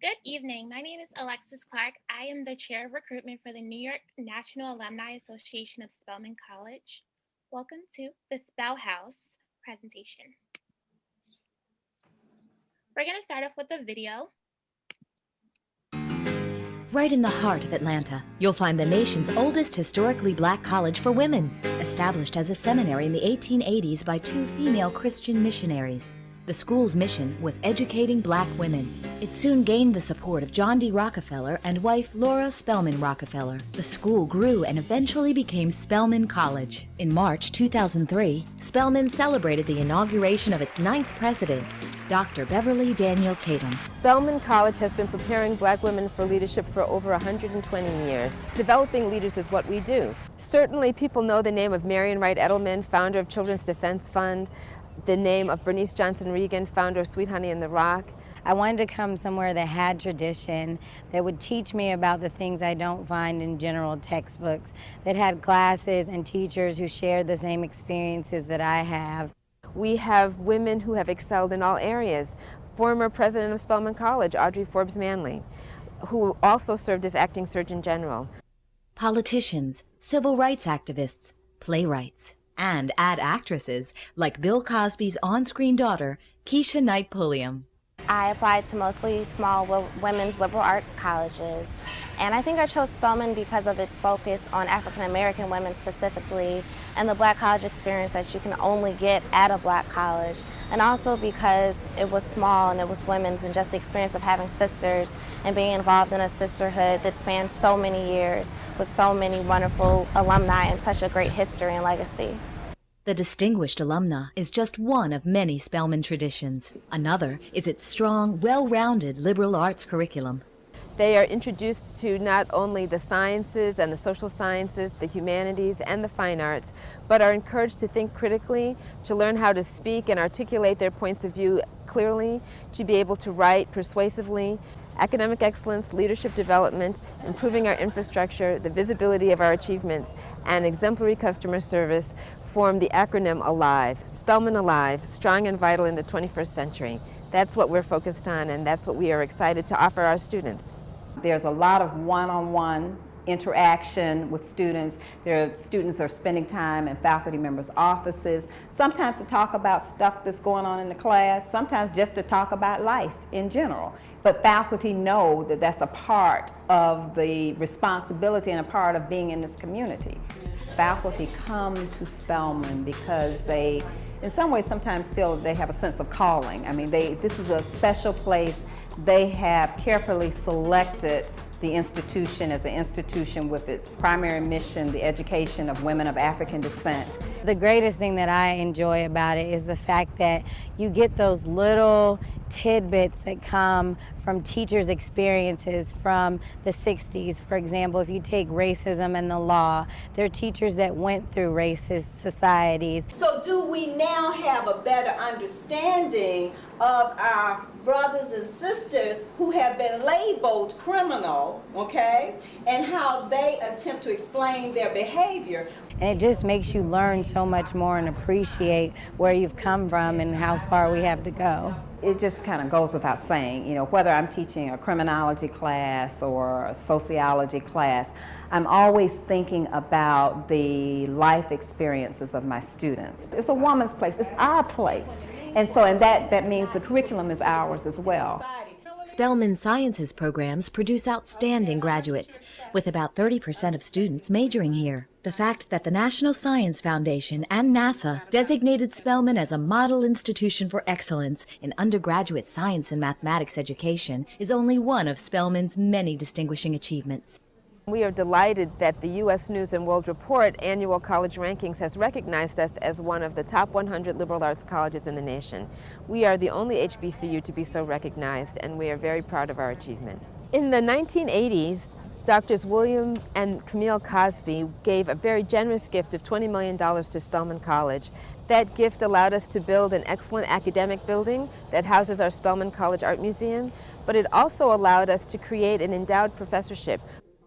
Good evening. My name is Alexis Clark. I am the chair of recruitment for the New York National Alumni Association of Spelman College. Welcome to the SpelHouse presentation. We're going to start off with a video. Right in the heart of Atlanta, you'll find the nation's oldest historically black college for women, established as a seminary in the 1880s by two female Christian missionaries. The school's mission was educating black women. It soon gained the support of John D. Rockefeller and wife Laura Spelman Rockefeller. The school grew and eventually became Spelman College. In March 2003, Spelman celebrated the inauguration of its 9th president, Dr. Beverly Daniel Tatum. Spelman College has been preparing black women for leadership for over 120 years. Developing leaders is what we do. Certainly people know the name of Marian Wright Edelman, founder of Children's Defense Fund, the name of Bernice Johnson Reagan, founder of Sweet Honey in the Rock. I wanted to come somewhere that had tradition, that would teach me about the things I don't find in general textbooks, that had classes and teachers who shared the same experiences that I have. We have women who have excelled in all areas. Former president of Spelman College, Audrey Forbes Manley, who also served as acting Surgeon General. Politicians, civil rights activists, playwrights, and ad actresses like Bill Cosby's on-screen daughter, Keisha Knight Pulliam. I applied to mostly small women's liberal arts colleges, and I think I chose Spelman because of its focus on African American women specifically, and the black college experience that you can only get at a black college, and also because it was small and it was women's, and just the experience of having sisters and being involved in a sisterhood that spans so many years with so many wonderful alumni and such a great history and legacy. The distinguished alumna is just one of many Spelman traditions. Another is its strong, well-rounded liberal arts curriculum. They are introduced to not only the sciences and the social sciences, the humanities and the fine arts, but are encouraged to think critically, to learn how to speak and articulate their points of view clearly, to be able to write persuasively. Academic excellence, leadership development, improving our infrastructure, the visibility of our achievements, and exemplary customer service form the acronym ALIVE. Spelman Alive, strong and vital in the 21st century. That's what we're focused on, and that's what we are excited to offer our students. There's a lot of one-on-one interaction with students. Students are spending time in faculty members' offices, sometimes to talk about stuff that's going on in the class, sometimes just to talk about life in general. But faculty know that that's a part of the responsibility and a part of being in this community. Faculty come to Spelman because they, in some ways, sometimes feel they have a sense of calling. I mean, this is a special place. They have carefully selected the institution as an institution with its primary mission, the education of women of African descent. The greatest thing that I enjoy about it is the fact that you get those little tidbits that come from teachers' experiences from the 60s. For example, if you take racism and the law, there are teachers that went through racist societies. So do we now have a better understanding of our brothers and sisters who have been labeled criminal, okay, and how they attempt to explain their behavior? And it just makes you learn so much more and appreciate where you've come from and how far we have to go. It just kind of goes without saying, you know, whether I'm teaching a criminology class or a sociology class, I'm always thinking about the life experiences of my students. It's a woman's place, it's our place. And that means the curriculum is ours as well. Spelman Sciences programs produce outstanding graduates, with about 30% of students majoring here. The fact that the National Science Foundation and NASA designated Spelman as a model institution for excellence in undergraduate science and mathematics education is only one of Spelman's many distinguishing achievements. We are delighted that the U.S. News and World Report annual college rankings has recognized us as one of the top 100 liberal arts colleges in the nation. We are the only HBCU to be so recognized, and we are very proud of our achievement. In the 1980s, Doctors William and Camille Cosby gave a very generous gift of $20 million to Spelman College. That gift allowed us to build an excellent academic building that houses our Spelman College Art Museum, but it also allowed us to create an endowed professorship.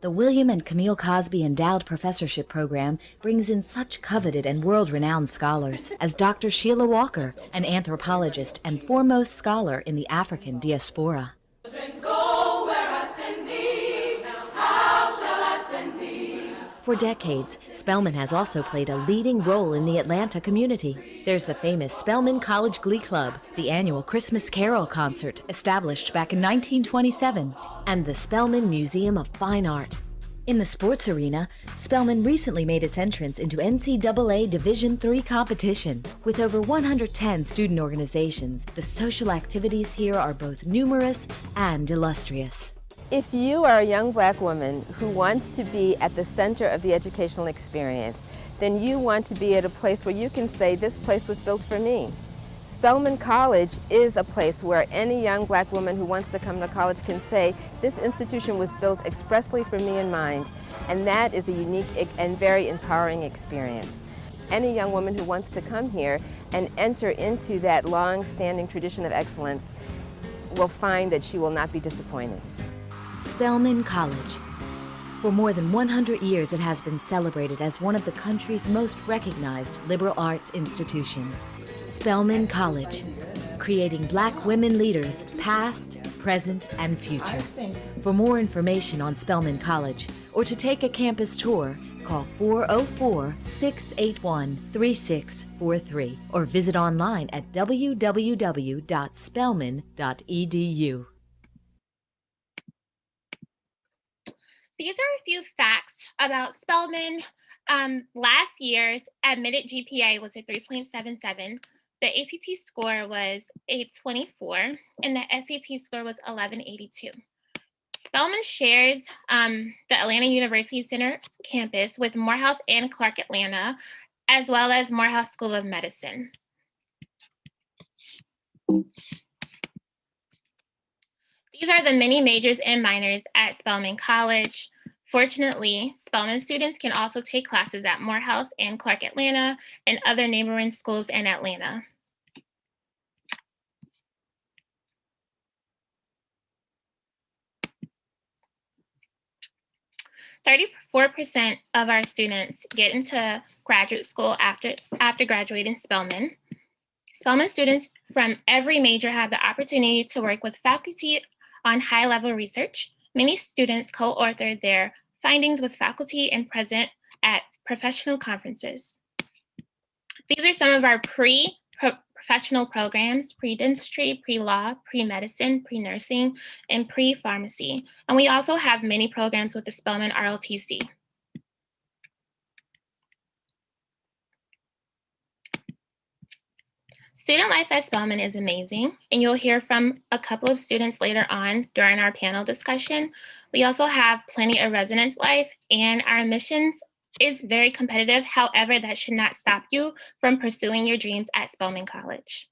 The William and Camille Cosby Endowed Professorship Program brings in such coveted and world-renowned scholars as Dr. Sheila Walker, an anthropologist and foremost scholar in the African diaspora. Go! For decades, Spelman has also played a leading role in the Atlanta community. There's the famous Spelman College Glee Club, the annual Christmas Carol concert established back in 1927, and the Spelman Museum of Fine Art. In the sports arena, Spelman recently made its entrance into NCAA Division III competition. With over 110 student organizations, the social activities here are both numerous and illustrious. If you are a young black woman who wants to be at the center of the educational experience, then you want to be at a place where you can say, this place was built for me. Spelman College is a place where any young black woman who wants to come to college can say, this institution was built expressly for me in mind, and that is a unique and very empowering experience. Any young woman who wants to come here and enter into that long-standing tradition of excellence will find that she will not be disappointed. Spelman College. For more than 100 years, it has been celebrated as one of the country's most recognized liberal arts institutions. Spelman College, creating black women leaders past, present, and future. For more information on Spelman College or to take a campus tour, call 404-681-3643 or visit online at www.spelman.edu. These are a few facts about Spelman. Last year's admitted GPA was a 3.77. The ACT score was 824, and the SAT score was 1182. Spelman shares the Atlanta University Center campus with Morehouse and Clark Atlanta, as well as Morehouse School of Medicine. These are the many majors and minors at Spelman College. Fortunately, Spelman students can also take classes at Morehouse and Clark Atlanta and other neighboring schools in Atlanta. "34% of our students get into graduate school after graduating Spelman. Spelman students from every major have the opportunity to work with faculty on high-level research. Many students co-authored their findings with faculty and present at professional conferences. These are some of our pre-professional programs: pre-dentistry, pre-law, pre-medicine, pre-nursing, and pre-pharmacy. And we also have many programs with the Spelman RLTC. Student life at Spelman is amazing, and you'll hear from a couple of students later on during our panel discussion. We also have plenty of residence life, and our admissions is very competitive. However, that should not stop you from pursuing your dreams at Spelman College.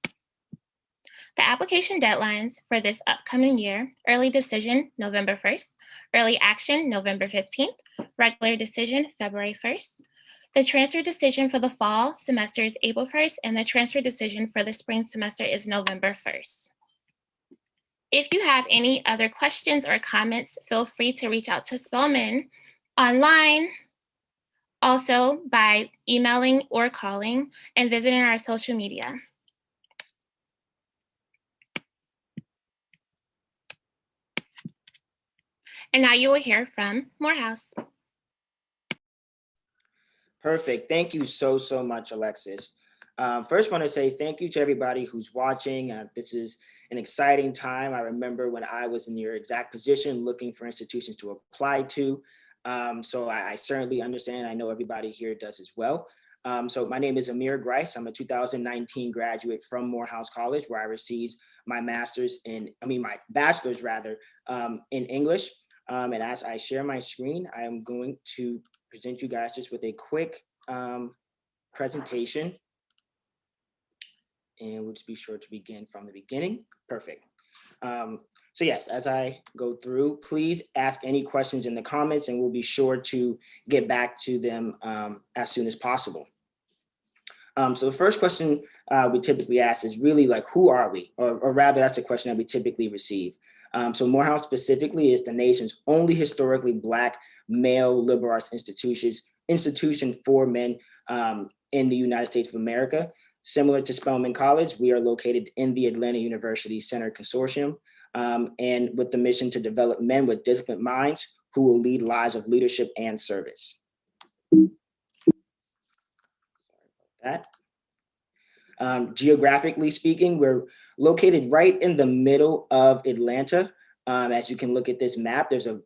The application deadlines for this upcoming year: early decision, November 1st, early action, November 15th, regular decision, February 1st. The transfer decision for the fall semester is April 1st, and the transfer decision for the spring semester is November 1st. If you have any other questions or comments, feel free to reach out to Spelman online, also by emailing or calling, and visiting our social media. And now you will hear from Morehouse. Perfect. Thank you so much, Alexis. First, want to say thank you to everybody who's watching. This is an exciting time. I remember when I was in your exact position looking for institutions to apply to. So I certainly understand. I know everybody here does as well. So my name is Amir Grice. I'm a 2019 graduate from Morehouse College, where I received my my bachelor's rather, in English. And as I share my screen, I am going to present you guys just with a quick presentation. And we'll just be sure to begin from the beginning. Perfect. So yes, as I go through, please ask any questions in the comments, and we'll be sure to get back to them as soon as possible. So the first question we typically ask is really like, who are we? Or rather, that's a question that we typically receive. So Morehouse specifically is the nation's only historically Black male liberal arts institution for men in the United States of America. Similar to Spelman College, we are located in the Atlanta University Center Consortium, and with the mission to develop men with disciplined minds who will lead lives of leadership and service. That. Geographically speaking, we're located right in the middle of Atlanta. As you can look at this map, there's a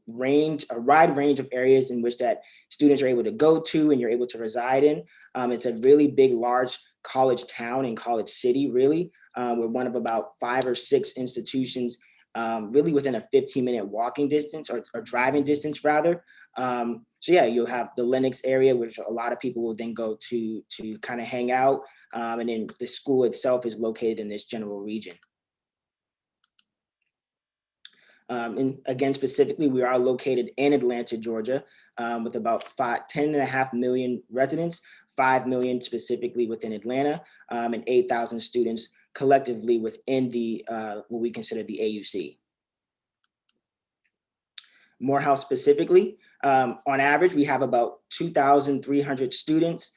wide range of areas in which that students are able to go to and you're able to reside in. It's a really big, large college town and college city, really. We're one of about 5 or 6 institutions really within a 15-minute walking distance or driving distance rather. So yeah, you'll have the Lenox area, which a lot of people will then go to kind of hang out. And then the school itself is located in this general region. And again, specifically, we are located in Atlanta, Georgia, with about 10.5 million residents, 5 million specifically within Atlanta, and 8,000 students collectively within the what we consider the AUC. Morehouse specifically, on average, we have about 2,300 students.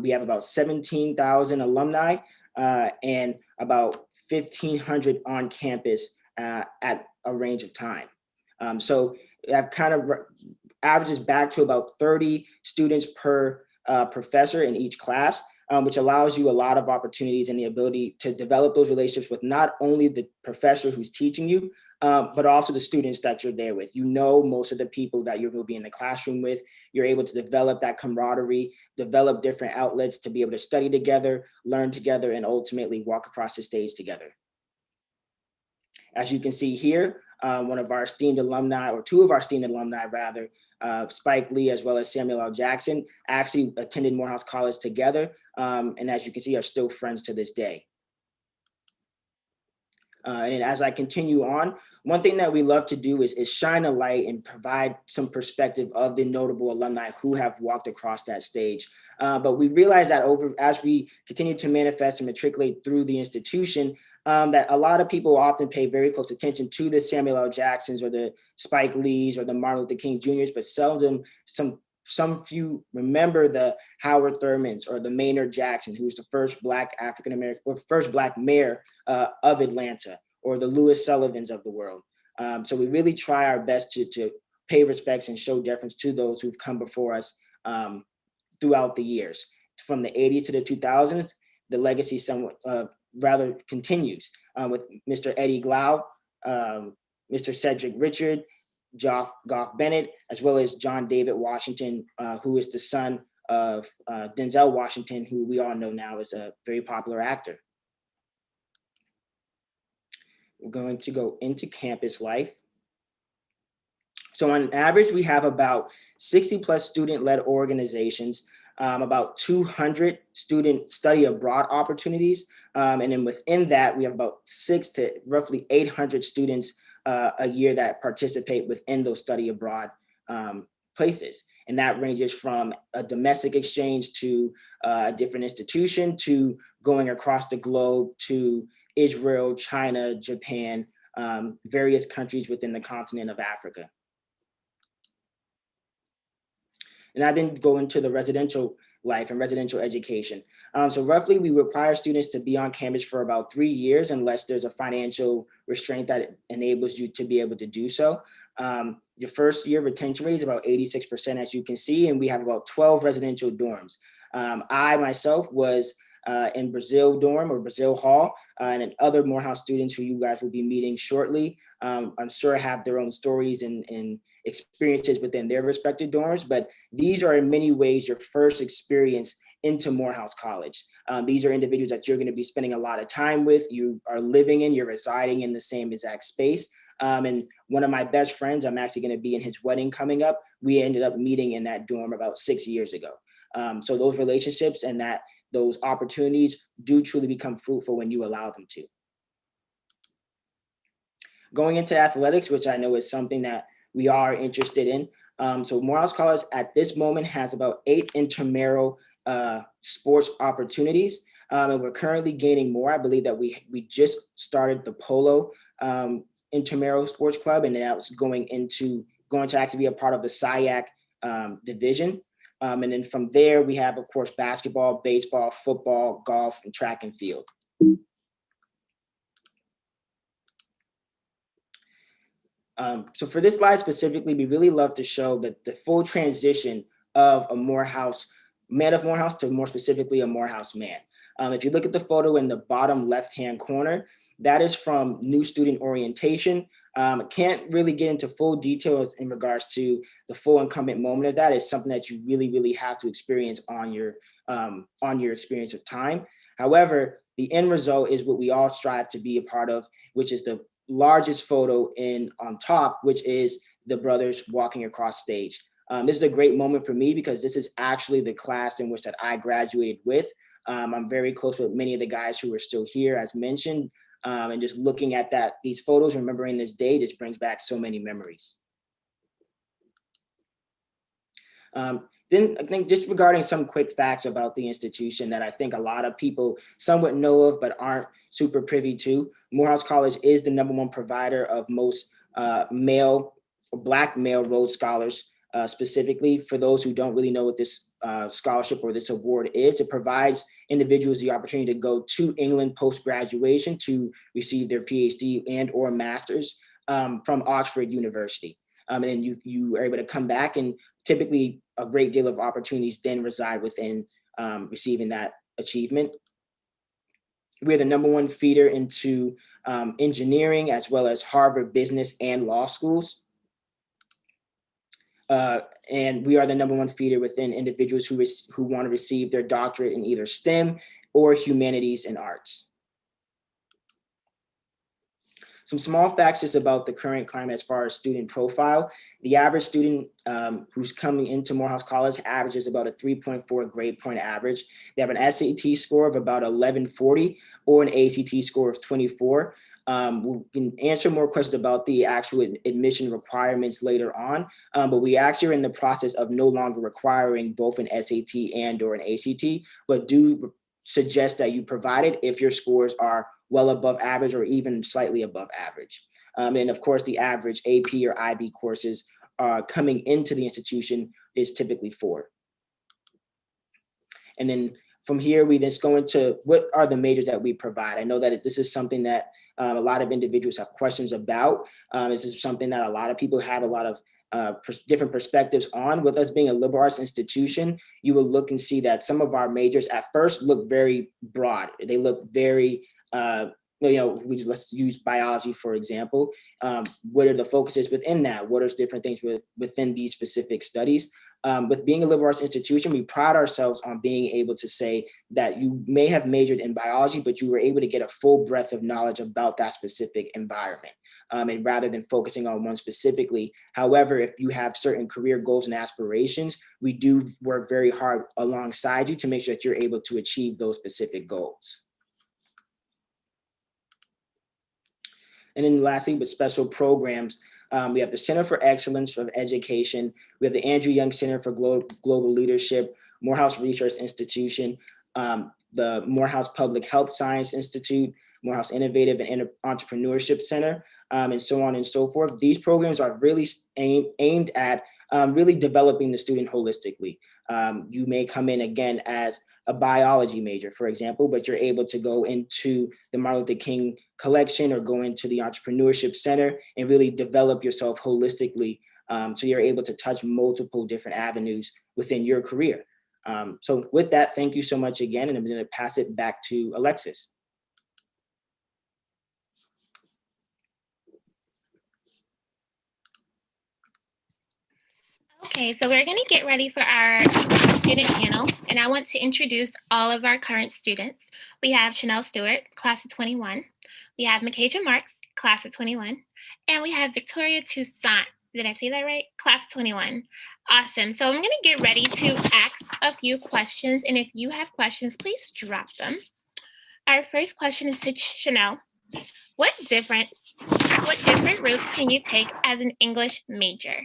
We have about 17,000 alumni and about 1,500 on campus at a range of time. So that kind of averages back to about 30 students per professor in each class, which allows you a lot of opportunities and the ability to develop those relationships with not only the professor who's teaching you, but also the students that you're there with. You know most of the people that you're going to be in the classroom with. You're able to develop that camaraderie, develop different outlets to be able to study together, learn together, and ultimately walk across the stage together. As you can see here, one of our esteemed alumni, or 2 of our esteemed alumni rather, Spike Lee as well as Samuel L. Jackson, actually attended Morehouse College together, and as you can see, are still friends to this day. And as I continue on, one thing that we love to do is shine a light and provide some perspective of the notable alumni who have walked across that stage. But we realize that as we continue to manifest and matriculate through the institution, that a lot of people often pay very close attention to the Samuel L. Jacksons or the Spike Lees or the Martin Luther King Jr.'s, but seldom some few remember the Howard Thurmans or the Maynard Jackson, who was the first Black African-American or first Black mayor of Atlanta, or the Louis Sullivans of the world. So we really try our best to pay respects and show deference to those who've come before us throughout the years. From the 80s to the 2000s, the legacy somewhat rather continues with Mr. Eddie Glaude, Mr. Cedric Richard, Goff Bennett, as well as John David Washington, who is the son of Denzel Washington, who we all know now is a very popular actor. We're going to go into campus life. So on average, we have about 60 plus student-led organizations, about 200 student study abroad opportunities. And then within that, we have about 600 to roughly 800 students a year that participate within those study abroad places. And that ranges from a domestic exchange to a different institution to going across the globe to Israel, China, Japan, various countries within the continent of Africa. And I then go into the residential life and residential education. So roughly we require students to be on campus for about 3 years unless there's a financial restraint that enables you to be able to do so. Your first year retention rate is about 86%, as you can see, and we have about 12 residential dorms. I myself was in Brazil dorm or Brazil Hall, and then other Morehouse students who you guys will be meeting shortly, I'm sure have their own stories and experiences within their respective dorms, but these are in many ways your first experience into Morehouse College. These are individuals that you're going to be spending a lot of time with, you are living in, you're residing in the same exact space. And one of my best friends, I'm actually going to be in his wedding coming up. We ended up meeting in that dorm about 6 years ago. So those relationships and those opportunities do truly become fruitful when you allow them to. Going into athletics, which I know is something that we are interested in. So Morehouse College at this moment has about 8 intramural sports opportunities. And we're currently gaining more. I believe that we just started the polo intramural sports club, and now it's going to actually be a part of the SIAC division. And then from there, we have, of course, basketball, baseball, football, golf, and track and field. So for this slide specifically, we really love to show that the full transition of a Morehouse, man of Morehouse, to more specifically a Morehouse man. If you look at the photo in the bottom left-hand corner, that is from new student orientation. I can't really get into full details in regards to the full incumbent moment of that. It's something that you really, really have to experience on your experience of time. However, the end result is what we all strive to be a part of, which is the largest photo on top, which is the brothers walking across stage. This is a great moment for me because this is actually the class in which that I graduated with. I'm very close with many of the guys who are still here, as mentioned, and just looking at these photos, remembering this day, just brings back so many memories. Then I think just regarding some quick facts about the institution that I think a lot of people somewhat know of, but aren't super privy to. Morehouse College is the #1 provider of most Black male Rhodes Scholars. Specifically, for those who don't really know what this scholarship or this award is, it provides individuals the opportunity to go to England post-graduation to receive their PhD and or master's from Oxford University. And you are able to come back, and typically a great deal of opportunities then reside within receiving that achievement. We're the #1 feeder into engineering, as well as Harvard business and law schools. And we are the #1 feeder within individuals who want to receive their doctorate in either STEM or humanities and arts. Some small facts just about the current climate as far as student profile. The average student who's coming into Morehouse College averages about a 3.4 grade point average. They have an SAT score of about 1140 or an ACT score of 24. We can answer more questions about the actual admission requirements later on, but we actually are in the process of no longer requiring both an SAT and or an ACT, but do suggest that you provide it if your scores are well above average or even slightly above average. And of course, the average AP or IB courses coming into the institution is typically 4. And then from here, we just go into what are the majors that we provide. I know that this is something that a lot of individuals have questions about. This is something that a lot of people have a lot of different perspectives on. With us being a liberal arts institution, you will look and see that some of our majors at first look very broad. They look very, let's use biology, for example. What are the focuses within that? What are different things within these specific studies? With being a liberal arts institution, we pride ourselves on being able to say that you may have majored in biology, but you were able to get a full breadth of knowledge about that specific environment. And rather than focusing on one specifically. However, if you have certain career goals and aspirations, we do work very hard alongside you to make sure that you're able to achieve those specific goals. And then lastly, with special programs, we have the Center for Excellence of Education. We have the Andrew Young Center for Global Leadership, Morehouse Research Institution, the Morehouse Public Health Science Institute, Morehouse Innovative and Entrepreneurship Center, and so on and so forth. These programs are really aimed at really developing the student holistically. You may come in again as a biology major, for example, but you're able to go into the Martin Luther King collection or go into the Entrepreneurship Center and really develop yourself holistically, so you're able to touch multiple different avenues within your career. So with that, thank you so much again, and I'm going to pass it back to Alexis. Okay, so we're going to get ready for our student panel, and I want to introduce all of our current students. We have Chanel Stewart, class of 21. We have Makaja Marks, class of 21. And we have Victoria Toussaint. Did I say that right? Class of 21. Awesome. So I'm going to get ready to ask a few questions, and if you have questions, please drop them. Our first question is to Chanel. What different routes can you take as an English major?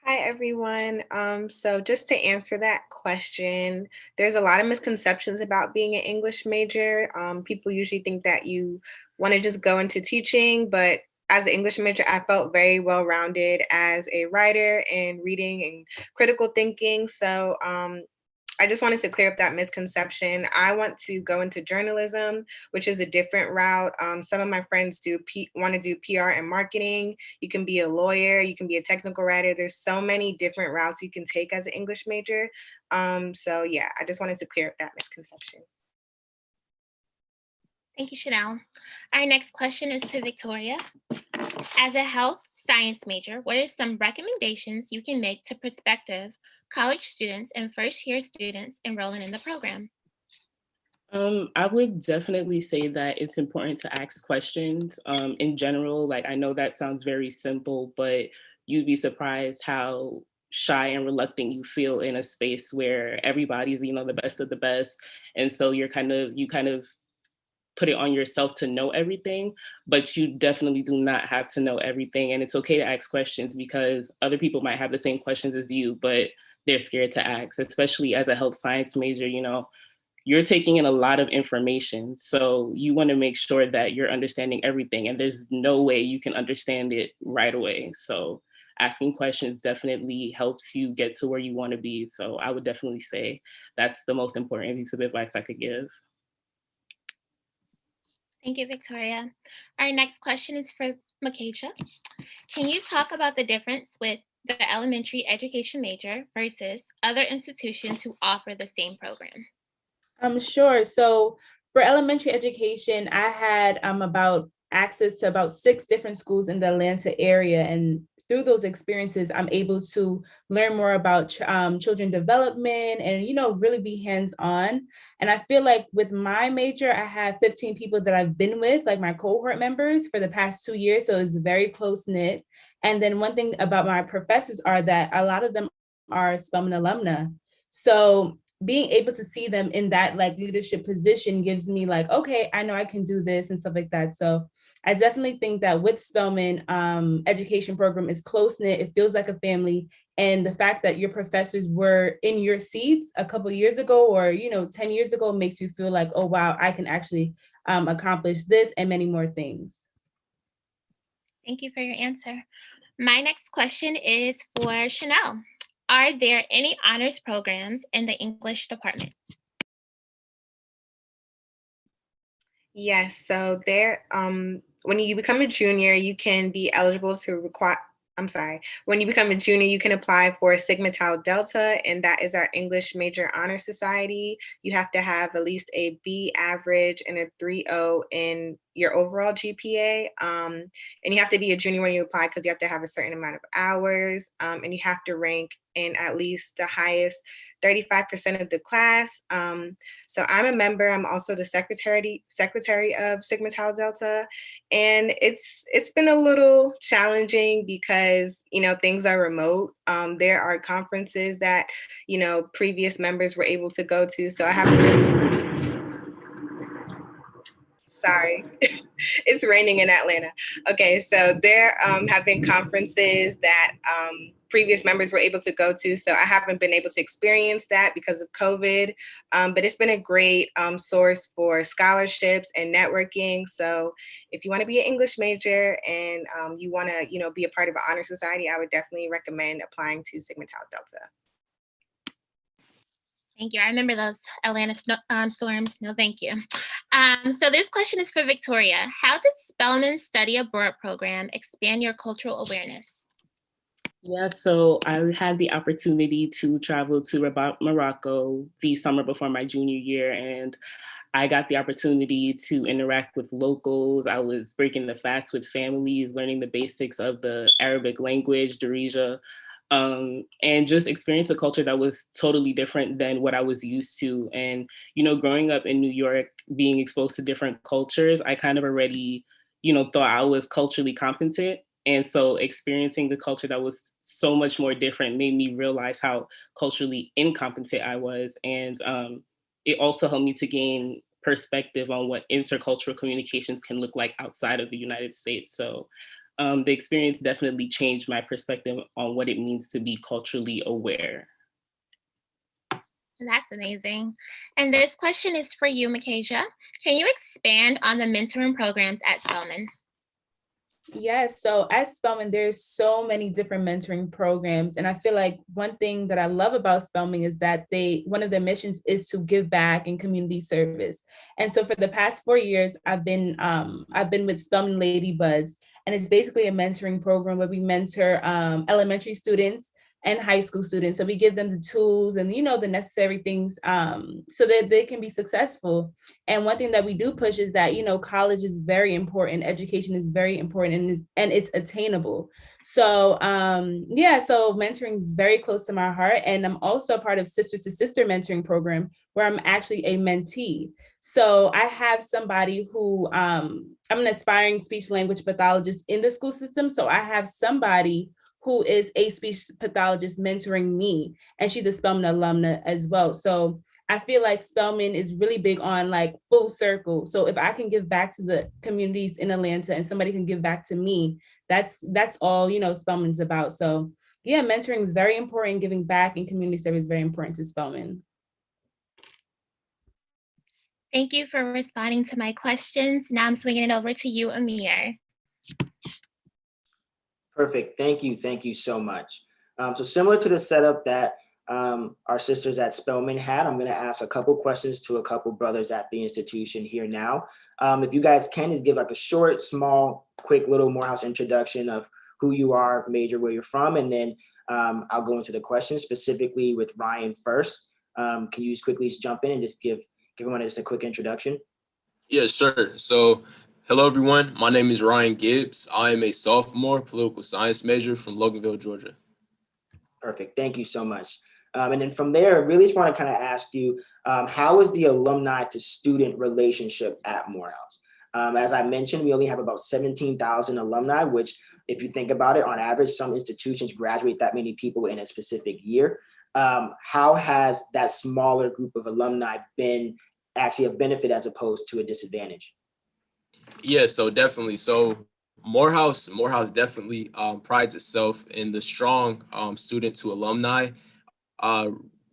Hi, everyone. So just to answer that question, there's a lot of misconceptions about being an English major. People usually think that you want to just go into teaching, but as an English major, I felt very well-rounded as a writer and reading and critical thinking. So I just wanted to clear up that misconception. I want to go into journalism, which is a different route. Some of my friends want to do PR and marketing. You can be a lawyer, you can be a technical writer. There's so many different routes you can take as an English major. So yeah, I just wanted to clear up that misconception. Thank you, Chanel. Our next question is to Victoria. As a health science major, what are some recommendations you can make to prospective college students and first-year students enrolling in the program? I would definitely say that it's important to ask questions. In general, like I know that sounds very simple, but you'd be surprised how shy and reluctant you feel in a space where everybody's, the best of the best. And so you kind of put it on yourself to know everything, but you definitely do not have to know everything. And it's okay to ask questions because other people might have the same questions as you, but they're scared to ask, especially as a health science major, you're taking in a lot of information. So you want to make sure that you're understanding everything, and there's no way you can understand it right away. So asking questions definitely helps you get to where you want to be. So I would definitely say that's the most important piece of advice I could give. Thank you, Victoria. Our next question is for Makesha. Can you talk about the difference with the elementary education major versus other institutions who offer the same program? Sure. So for elementary education, I had about access to about 6 different schools in the Atlanta area. And through those experiences, I'm able to learn more about children development and, really be hands-on. And I feel like with my major, I have 15 people that I've been with, like my cohort members for the past 2 years. So it's very close knit. And then one thing about my professors are that a lot of them are Spelman alumna. So being able to see them in that like leadership position gives me like, okay, I know I can do this and stuff like that. So I definitely think that with Spelman, education program is close knit. It feels like a family. And the fact that your professors were in your seats a couple of years ago or, 10 years ago makes you feel like, oh, wow, I can actually accomplish this and many more things. Thank you for your answer. My next question is for Chanel. Are there any honors programs in the English department? Yes, so there, when you become a junior, you can be eligible to when you become a junior, you can apply for Sigma Tau Delta, and that is our English Major Honor Society. You have to have at least a B average and a 3.0 in your overall GPA. And you have to be a junior when you apply because you have to have a certain amount of hours, and you have to rank in at least the highest 35% of the class. So I'm a member. I'm also the secretary of Sigma Tau Delta, and it's been a little challenging because things are remote. There are conferences that previous members were able to go to, so I haven't. Sorry, it's raining in Atlanta. Okay, so there have been conferences that previous members were able to go to, so I haven't been able to experience that because of COVID, but it's been a great source for scholarships and networking. So if you want to be an English major and you want to be a part of an honor society, I would definitely recommend applying to Sigma Tau Delta. Thank you. I remember those Atlanta storms. No, thank you. So this question is for Victoria. How does Spelman Study Abroad program expand your cultural awareness? Yeah, so I had the opportunity to travel to Morocco the summer before my junior year, and I got the opportunity to interact with locals. I was breaking the fast with families, learning the basics of the Arabic language, Darija, and just experience a culture that was totally different than what I was used to. And, growing up in New York, being exposed to different cultures, I kind of already, thought I was culturally competent. And so experiencing the culture that was so much more different made me realize how culturally incompetent I was. And it also helped me to gain perspective on what intercultural communications can look like outside of the United States. So the experience definitely changed my perspective on what it means to be culturally aware. That's amazing. And this question is for you, Makesha. Can you expand on the mentoring programs at Spelman? Yes, so at Spelman, there's so many different mentoring programs. And I feel like one thing that I love about Spelman is that one of their missions is to give back in community service. And so for the past 4 years, I've been with Spelman Ladybuds, and it's basically a mentoring program where we mentor elementary students and high school students. So we give them the tools and, the necessary things so that they can be successful. And one thing that we do push is that, college is very important. Education is very important and it's attainable. So so mentoring is very close to my heart. And I'm also a part of Sister to Sister mentoring program where I'm actually a mentee. So I have somebody who, I'm an aspiring speech language pathologist in the school system. So I have somebody who is a speech pathologist mentoring me, and she's a Spelman alumna as well. So I feel like Spelman is really big on like full circle. So if I can give back to the communities in Atlanta and somebody can give back to me, that's all, Spelman's about. So yeah, mentoring is very important. Giving back and community service is very important to Spelman. Thank you for responding to my questions. Now I'm swinging it over to you, Amir. Perfect. Thank you. Thank you so much. So similar to the setup that our sisters at Spelman had, I'm going to ask a couple questions to a couple brothers at the institution here now. If you guys can, just give like a short, small, quick little Morehouse introduction of who you are, major, where you're from, and then I'll go into the questions specifically with Ryan first. Can you just quickly jump in and just give everyone just a quick introduction? Yeah, sure. So hello, everyone. My name is Ryan Gibbs. I am a sophomore political science major from Loganville, Georgia. Perfect. Thank you so much. And then from there, I really just want to kind of ask you, how is the alumni to student relationship at Morehouse? As I mentioned, we only have about 17,000 alumni, which if you think about it, on average, some institutions graduate that many people in a specific year. How has that smaller group of alumni been actually a benefit as opposed to a disadvantage? Yeah, so definitely. So Morehouse definitely prides itself in the strong student to alumni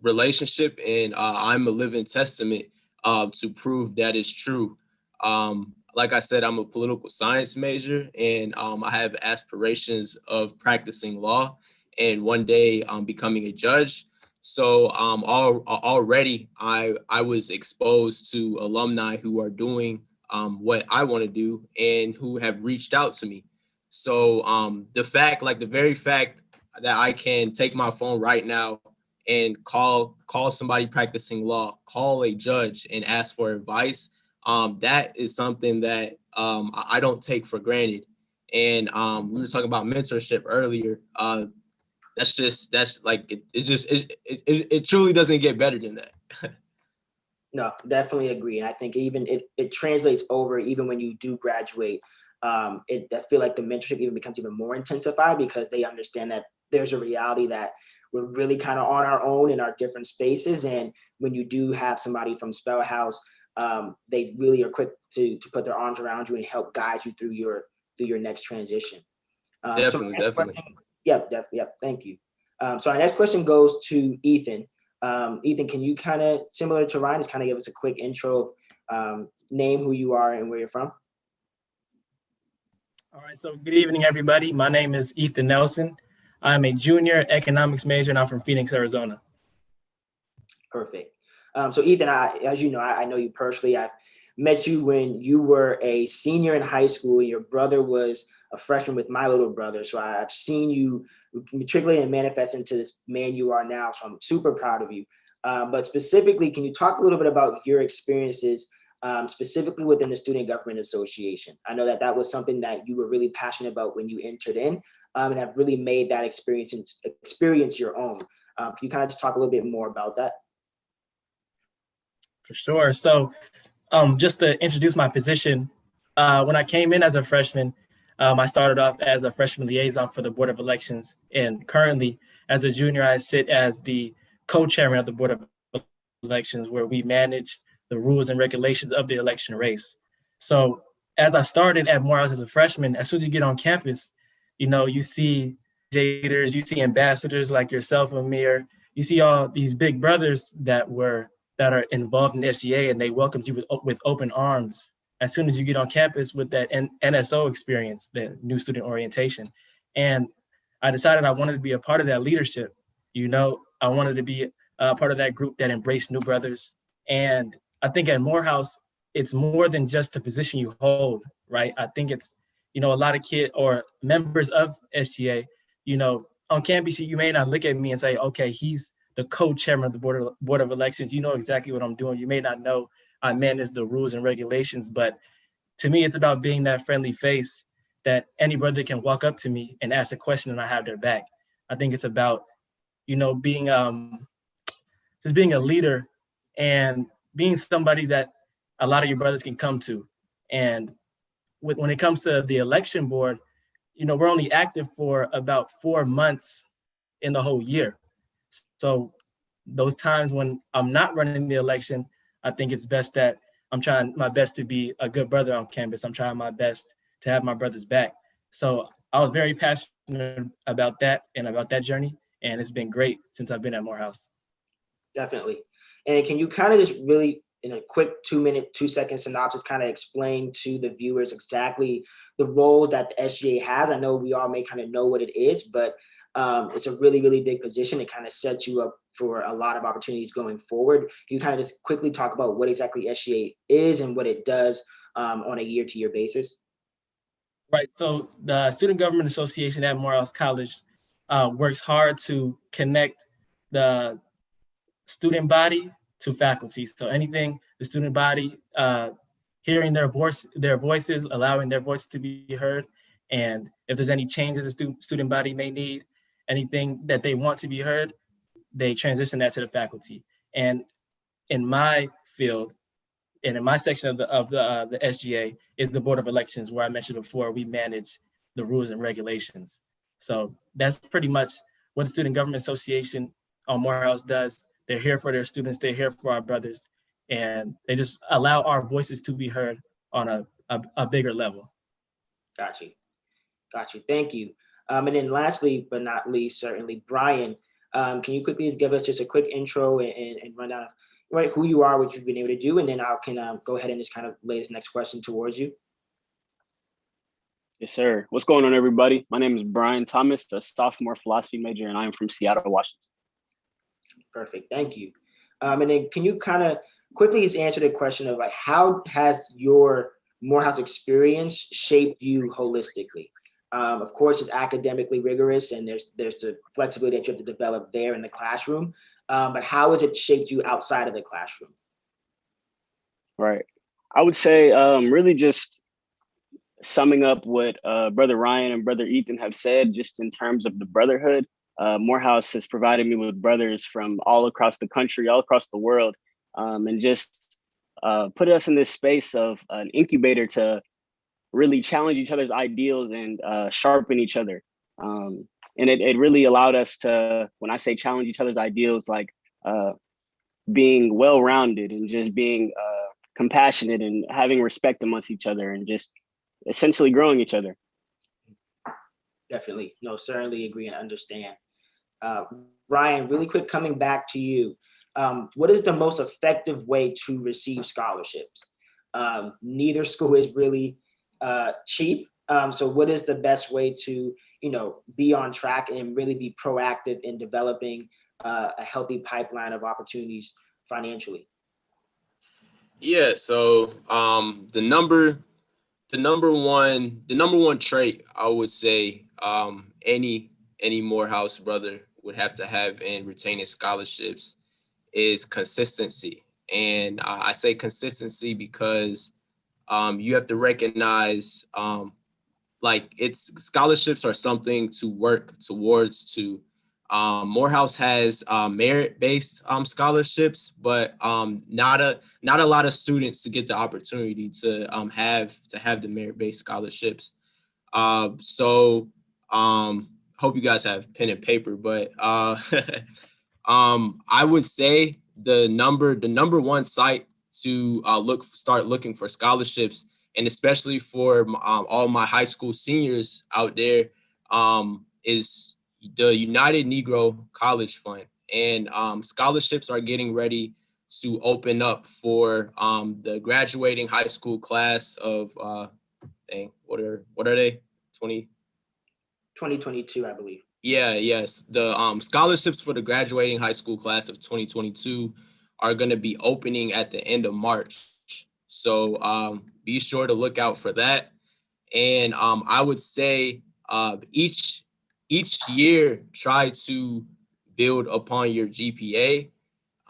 relationship, and I'm a living testament to prove that is true. Like I said, I'm a political science major, and I have aspirations of practicing law and one day becoming a judge. So already I was exposed to alumni who are doing what I want to do and who have reached out to me. So the very fact that I can take my phone right now and call somebody practicing law, call a judge and ask for advice, that is something that I don't take for granted. And we were talking about mentorship earlier. It truly doesn't get better than that. No, definitely agree. And I think even it translates over even when you do graduate. I feel like the mentorship even becomes even more intensified because they understand that there's a reality that we're really kind of on our own in our different spaces. And when you do have somebody from SpelHouse, they really are quick to put their arms around you and help guide you through your next transition. Definitely. Yep. Thank you. So our next question goes to Ethan. Ethan, can you kind of, similar to Ryan, just kind of give us a quick intro of name, who you are, and where you're from? All right, so good evening, everybody. My name is Ethan Nelson. I'm a junior economics major, and I'm from Phoenix, Arizona. Perfect. So Ethan, as you know, I know you personally. I've met you when you were a senior in high school. Your brother was a freshman with my little brother. So I've seen you matriculate and manifest into this man you are now. So I'm super proud of you. But specifically, can you talk a little bit about your experiences specifically within the Student Government Association? I know that was something that you were really passionate about when you entered in and have really made that experience your own. Can you kind of just talk a little bit more about that? For sure. So just to introduce my position, when I came in as a freshman, I started off as a freshman liaison for the Board of Elections. And currently, as a junior, I sit as the co-chairman of the Board of Elections, where we manage the rules and regulations of the election race. So as I started at Morehouse as a freshman, as soon as you get on campus, you see jaders, you see ambassadors like yourself, Amir, you see all these big brothers that are involved in SGA, and they welcomed you with open arms. as soon as you get on campus with that NSO experience, the new student orientation. And I decided I wanted to be a part of that leadership. I wanted to be a part of that group that embraced new brothers. And I think at Morehouse, it's more than just the position you hold, right? I think it's, a lot of kids or members of SGA, on campus, you may not look at me and say, okay, he's the co-chairman of the Board of Elections. You know exactly what I'm doing. You may not know I manage the rules and regulations, but to me, it's about being that friendly face that any brother can walk up to me and ask a question and I have their back. I think it's about, being just being a leader and being somebody that a lot of your brothers can come to. And when it comes to the election board, we're only active for about 4 months in the whole year. So those times when I'm not running the election, I think it's best that I'm trying my best to be a good brother on campus. I'm trying my best to have my brother's back. So I was very passionate about that and about that journey. And it's been great since I've been at Morehouse. Definitely. And can you kind of just really, in a quick 2-minute, 2-second synopsis, kind of explain to the viewers exactly the role that the SGA has? I know we all may kind of know what it is, but it's a really, really big position. It kind of sets you up for a lot of opportunities going forward. Can you kind of just quickly talk about what exactly SGA is and what it does on a year-to-year basis? Right. So the Student Government Association at Morehouse College works hard to connect the student body to faculty. So anything the student body, hearing their voices, allowing their voices to be heard. And if there's any changes the student body may need, anything that they want to be heard, they transition that to the faculty. And in my field, and in my section of the SGA is the Board of Elections, where I mentioned before, we manage the rules and regulations. So that's pretty much what the Student Government Association on Morehouse does. They're here for their students, they're here for our brothers, and they just allow our voices to be heard on a bigger level. Got you. Thank you. And then lastly, but not least, certainly, Brian, can you quickly just give us just a quick intro and run down right who you are, what you've been able to do, and then I can go ahead and just kind of lay this next question towards you. Yes, sir. What's going on, everybody? My name is Brian Thomas, a sophomore philosophy major, and I'm from Seattle, Washington. Perfect. Thank you. And then can you kind of quickly just answer the question of like, how has your Morehouse experience shaped you holistically? Of course, it's academically rigorous, and there's the flexibility that you have to develop there in the classroom. But how has it shaped you outside of the classroom? Right. I would say really just summing up what Brother Ryan and Brother Ethan have said, just in terms of the brotherhood. Morehouse has provided me with brothers from all across the country, all across the world, and just put us in this space of an incubator to really challenge each other's ideals and sharpen each other. And it really allowed us to, when I say challenge each other's ideals, like being well-rounded and just being compassionate and having respect amongst each other and just essentially growing each other. Definitely. No, certainly agree and understand. Ryan, really quick, coming back to you. What is the most effective way to receive scholarships? Neither school is really cheap. So what is the best way to, be on track and really be proactive in developing a healthy pipeline of opportunities financially? Yeah. So the number one trait I would say any Morehouse brother would have to have in retaining scholarships is consistency. And I say consistency because you have to recognize scholarships are something to work towards. Morehouse has merit-based scholarships, but not a lot of students to get the opportunity to have the merit-based scholarships. So hope you guys have pen and paper, but I would say the number one site to start looking for scholarships, and especially for all my high school seniors out there, is the United Negro College Fund. And scholarships are getting ready to open up for the graduating high school class of what are they? 2022, I believe. Yeah, yes. The scholarships for the graduating high school class of 2022 are going to be opening at the end of March. So be sure to look out for that. And I would say each year try to build upon your GPA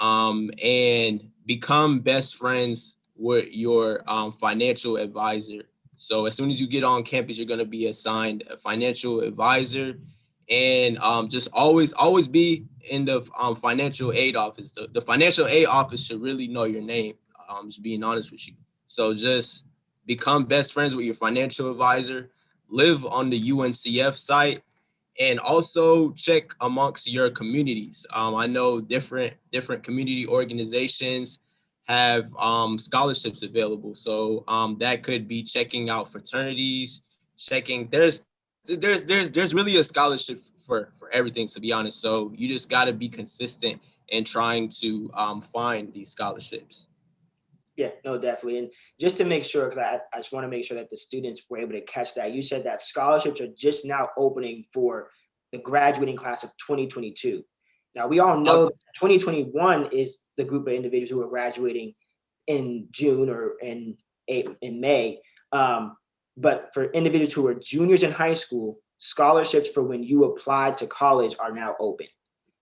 and become best friends with your financial advisor. So as soon as you get on campus, you're going to be assigned a financial advisor, and just always be in the financial aid office. The financial aid office should really know your name. Just being honest with you. So just become best friends with your financial advisor. Live on the UNCF site, and also check amongst your communities. I know different community organizations have scholarships available. So that could be checking out fraternities, checking there's really a scholarship for everything, to be honest. So you just got to be consistent in trying to find these scholarships. Yeah, no, definitely. And just to make sure, because I just want to make sure that the students were able to catch that. You said that scholarships are just now opening for the graduating class of 2022. Now, we all know that 2021 is the group of individuals who are graduating in June or in May. But for individuals who are juniors in high school, scholarships for when you apply to college are now open.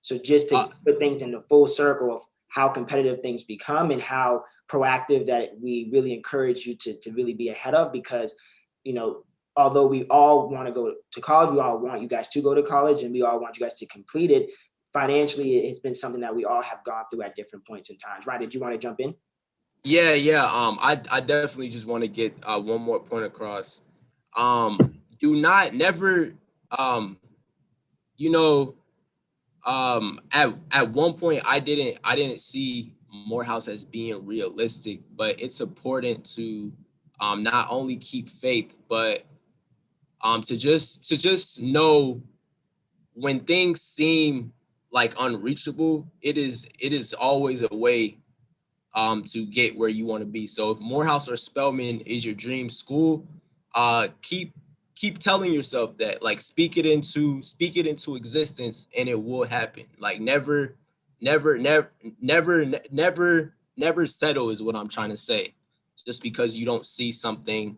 So just to put things in the full circle of how competitive things become and how proactive that we really encourage you to really be ahead of, because, you know, although we all want to go to college, we all want you guys to go to college, and we all want you guys to complete it. Financially, it's been something that we all have gone through at different points in times. Right? Did you want to jump in? Yeah. I definitely just want to get one more point across. Do not never, you know, at one point I didn't see Morehouse as being realistic, but it's important to not only keep faith, but to just know when things seem like unreachable, it is always a way to get where you want to be. So if Morehouse or Spelman is your dream school, keep telling yourself that, like, speak it into existence, and it will happen. Like never settle is what I'm trying to say, just because you don't see something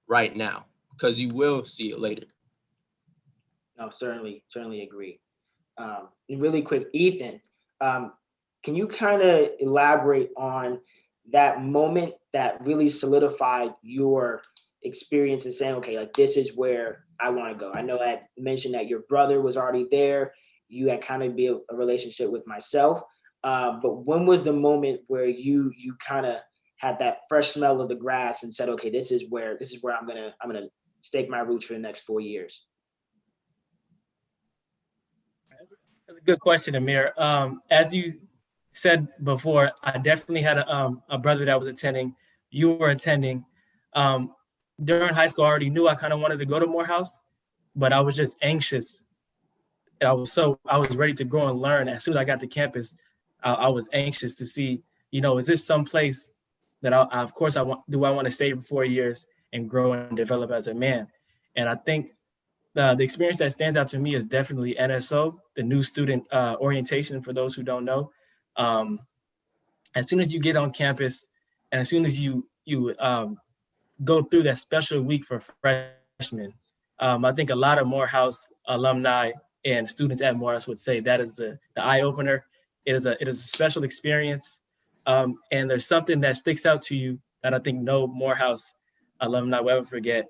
right now, because you will see it later. No, certainly agree. And really quick, Ethan, can you kind of elaborate on that moment that really solidified your experience in saying, okay, like this is where I want to go? I know I mentioned that your brother was already there. You had kind of built a relationship with myself. But when was the moment where you kind of had that fresh smell of the grass and said, okay, this is where I'm gonna stake my roots for the next 4 years? That's a good question, Amir. As you said before, I definitely had a brother that was attending. You were attending. During high school, I already knew I kind of wanted to go to Morehouse, but I was just anxious. I was ready to grow and learn. As soon as I got to campus, I was anxious to see, is this some place that I want to stay for 4 years and grow and develop as a man? And I think the experience that stands out to me is definitely NSO, the new student orientation, for those who don't know. As soon as you get on campus, and as soon as you go through that special week for freshmen, I think a lot of Morehouse alumni and students at Morehouse would say that is the eye opener. It is a special experience, and there's something that sticks out to you that I think no Morehouse alumni will ever forget.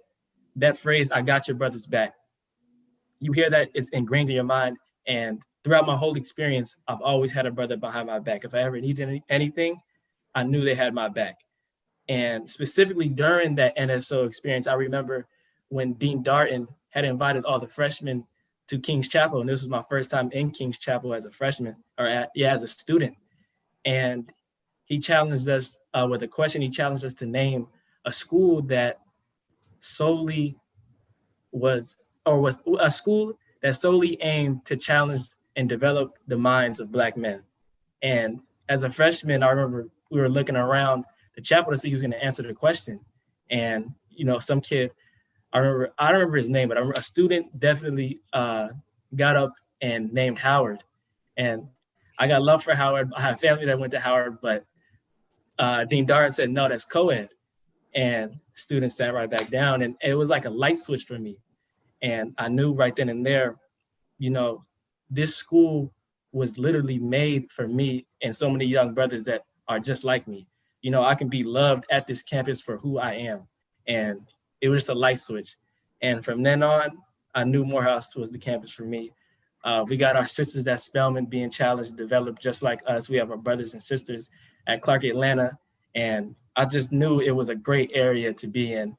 That phrase, "I got your brother's back." You hear that, it's ingrained in your mind. And throughout my whole experience, I've always had a brother behind my back. If I ever needed anything, I knew they had my back. And specifically during that NSO experience, I remember when Dean Darton had invited all the freshmen to King's Chapel. And this was my first time in King's Chapel as a freshman, as a student. And he challenged us with a question. He challenged us to name a school that was a school that solely aimed to challenge and develop the minds of Black men. And as a freshman, I remember we were looking around the chapel to see who's going to answer the question. And, some kid, I don't remember his name, but I remember a student definitely got up and named Howard. And I got love for Howard. I have family that went to Howard, but Dean Darden said, no, that's co-ed. And students sat right back down. And it was like a light switch for me. And I knew right then and there, this school was literally made for me and so many young brothers that are just like me. I can be loved at this campus for who I am. And it was just a light switch. And from then on, I knew Morehouse was the campus for me. We got our sisters at Spelman being challenged, developed just like us. We have our brothers and sisters at Clark Atlanta. And I just knew it was a great area to be in,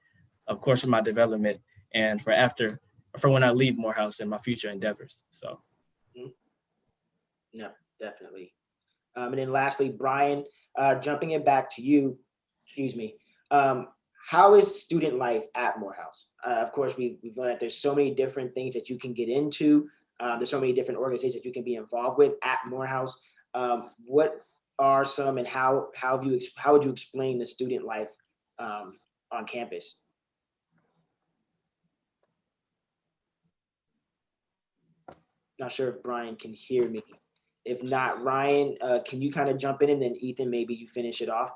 of course, for my development and for when I leave Morehouse and my future endeavors. So. No, definitely. And then lastly, Brian, jumping it back to you, how is student life at Morehouse? Of course, we've learned that there's so many different things that you can get into. There's so many different organizations that you can be involved with at Morehouse. What are some, and how would you explain the student life on campus? Not sure if Brian can hear me. If not, Ryan, can you kind of jump in, and then Ethan, maybe you finish it off?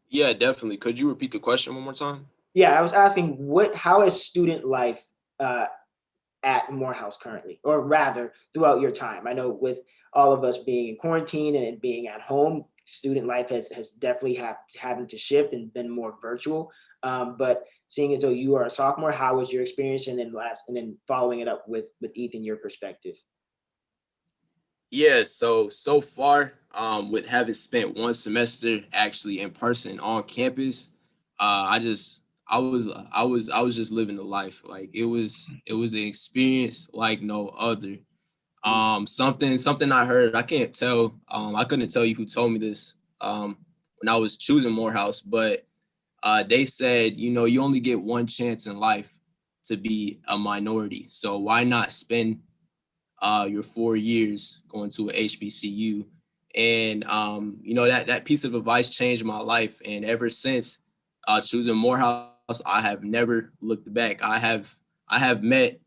Yeah, definitely. Could you repeat the question one more time? Yeah, I was asking how is student life at Morehouse currently, or rather throughout your time? I know with all of us being in quarantine and being at home, student life has definitely having to shift and been more virtual. But seeing as though you are a sophomore, how was your experience? And then following it up with Ethan, your perspective. Yeah, so far, with having spent one semester actually in person on campus, I was just living the life. Like it was an experience like no other. Something I heard, I can't tell, I couldn't tell you who told me this when I was choosing Morehouse, but they said, you only get one chance in life to be a minority. So why not spend your 4 years going to a HBCU? And that piece of advice changed my life. And ever since choosing Morehouse, I have never looked back. I have met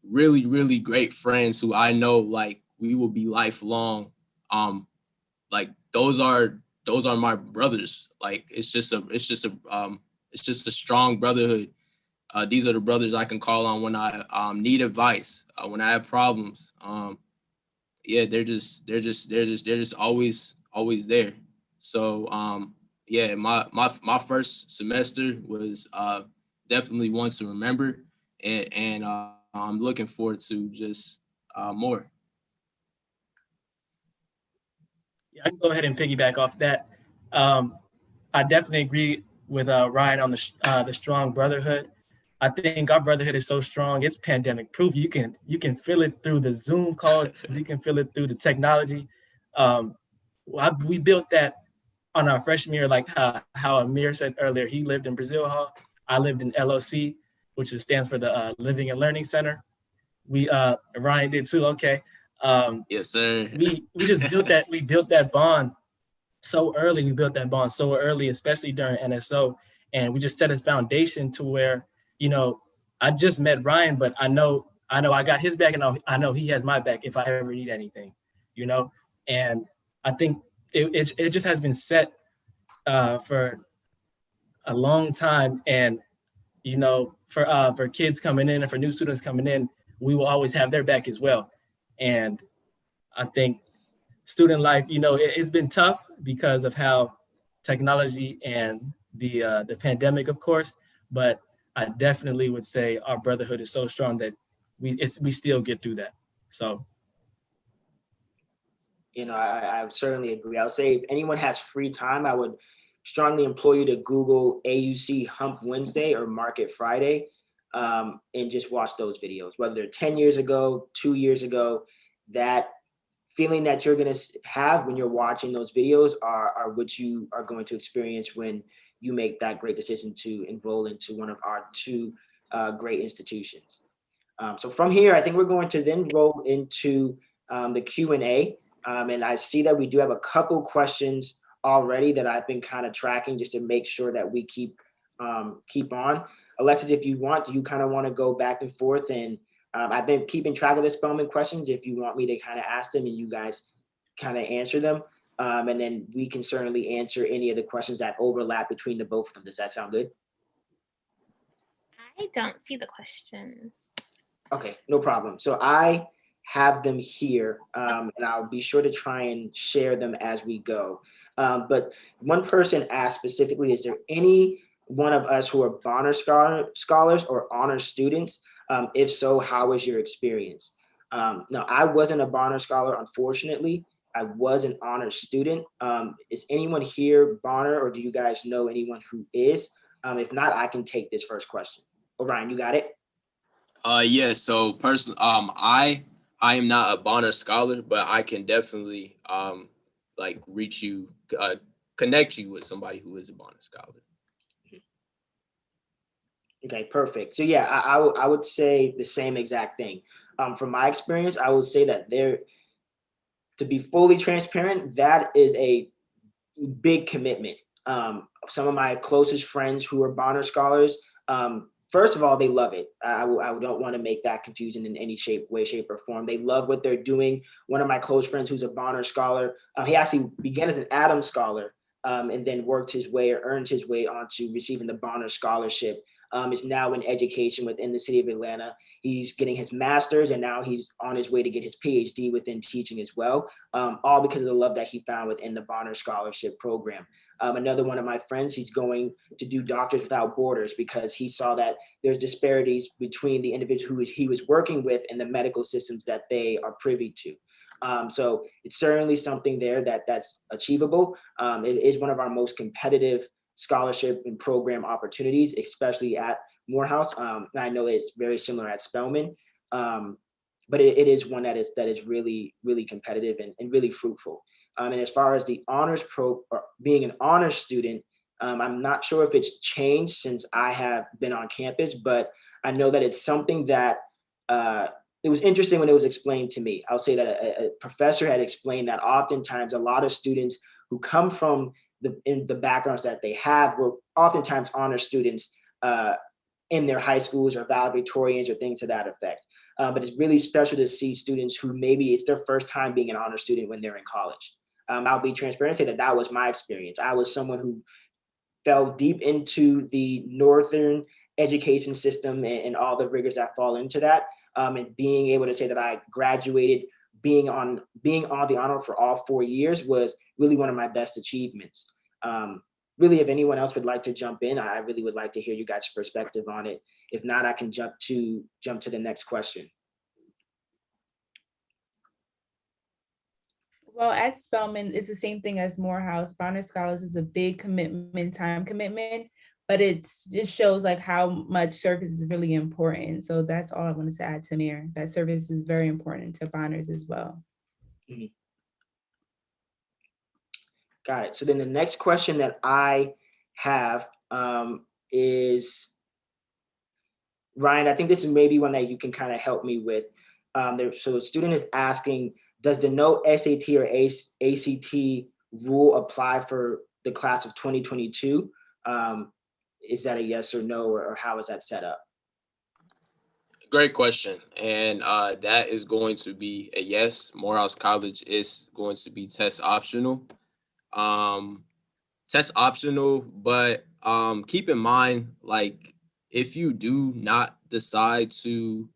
really, really great friends who I know like we will be lifelong. Like those are my brothers. Like it's just a strong brotherhood. These are the brothers I can call on when I need advice, when I have problems. Yeah, they're just always there. So yeah, my first semester was definitely one to remember, and I'm looking forward to just more. Yeah, I can go ahead and piggyback off that. I definitely agree with Ryan on the strong brotherhood. I think our brotherhood is so strong; it's pandemic proof. You can feel it through the Zoom calls. You can feel it through the technology. We built that on our freshman year, like how Amir said earlier. He lived in Brazil Hall. I lived in LOC, which stands for the Living and Learning Center. Ryan did too. Okay. Yes, sir. We just built that. We built that bond so early. We built that bond so early, especially during NSO, and we just set a foundation to where, I just met Ryan, but I know I got his back, and I know he has my back if I ever need anything, And I think it just has been set for a long time, and for kids coming in and for new students coming in, we will always have their back as well. And I think student life, it's been tough because of how technology and the pandemic, of course, but I definitely would say our brotherhood is so strong that we still get through that. So. I would certainly agree. I would say if anyone has free time, I would strongly implore you to Google AUC Hump Wednesday or Market Friday, and just watch those videos, whether they're 10 years ago, 2 years ago. That feeling that you're going to have when you're watching those videos are what you are going to experience when you make that great decision to enroll into one of our two great institutions. So from here, I think we're going to then roll into the Q&A. And I see that we do have a couple questions already that I've been kind of tracking just to make sure that we keep on. Alexis, if you want, do you kind of want to go back and forth? And I've been keeping track of the Spelman questions if you want me to kind of ask them and you guys kind of answer them. And then we can certainly answer any of the questions that overlap between the both of them. Does that sound good? I don't see the questions. Okay, no problem. So I have them here, and I'll be sure to try and share them as we go. But one person asked specifically, is there any one of us who are Bonner scholars or honor students? If so, how was your experience? Now, I wasn't a Bonner scholar, unfortunately. I was an honor student. Is anyone here Bonner, or do you guys know anyone who is? If not, I can take this first question. Orion, you got it? Yeah, so personally, I am not a Bonner scholar, but I can definitely like reach you, connect you with somebody who is a Bonner scholar. Okay, perfect. So yeah, I would say the same exact thing. From my experience, I would say that to be fully transparent, that is a big commitment. Some of my closest friends who are Bonner scholars, first of all, they love it. I don't want to make that confusing in any way, shape, or form. They love what they're doing. One of my close friends who's a Bonner scholar, he actually began as an Adams scholar and then worked his way or earned his way onto receiving the Bonner scholarship. Is now in education within the city of Atlanta. He's getting his master's and now he's on his way to get his PhD within teaching as well, all because of the love that he found within the Bonner Scholarship Program. Another one of my friends, he's going to do Doctors Without Borders because he saw that there's disparities between the individuals who he was working with and the medical systems that they are privy to. So it's certainly something there that's achievable. It is one of our most competitive scholarship and program opportunities, especially at Morehouse. And I know it's very similar at Spelman, but it is one that is really, really competitive and really fruitful. And as far as the honors being an honors student, I'm not sure if it's changed since I have been on campus, but I know that it's something that it was interesting when it was explained to me. I'll say that a professor had explained that oftentimes a lot of students who come from in the backgrounds that they have were oftentimes honor students in their high schools or valedictorians or things to that effect. But it's really special to see students who maybe it's their first time being an honor student when they're in college. I'll be transparent and say that was my experience. I was someone who fell deep into the Northern education system and all the rigors that fall into that. And being able to say that I graduated being on the honor for all 4 years was really one of my best achievements. Really, if anyone else would like to jump in, I really would like to hear you guys' perspective on it. If not, I can jump to the next question. Well, at Spelman, it's the same thing as Morehouse. Bonner Scholars is a big commitment, time commitment, but it shows like how much service is really important. So that's all I wanted to add, Tamir. That service is very important to Bonners as well. Mm-hmm. Got it. So then the next question that I have is, Ryan, I think this is maybe one that you can kind of help me with. So the student is asking, does the no SAT or ACT rule apply for the class of 2022? Is that a yes or no, or how is that set up? Great question. And that is going to be a yes. Morehouse College is going to be test optional. Test optional, but keep in mind, like, if you do not decide to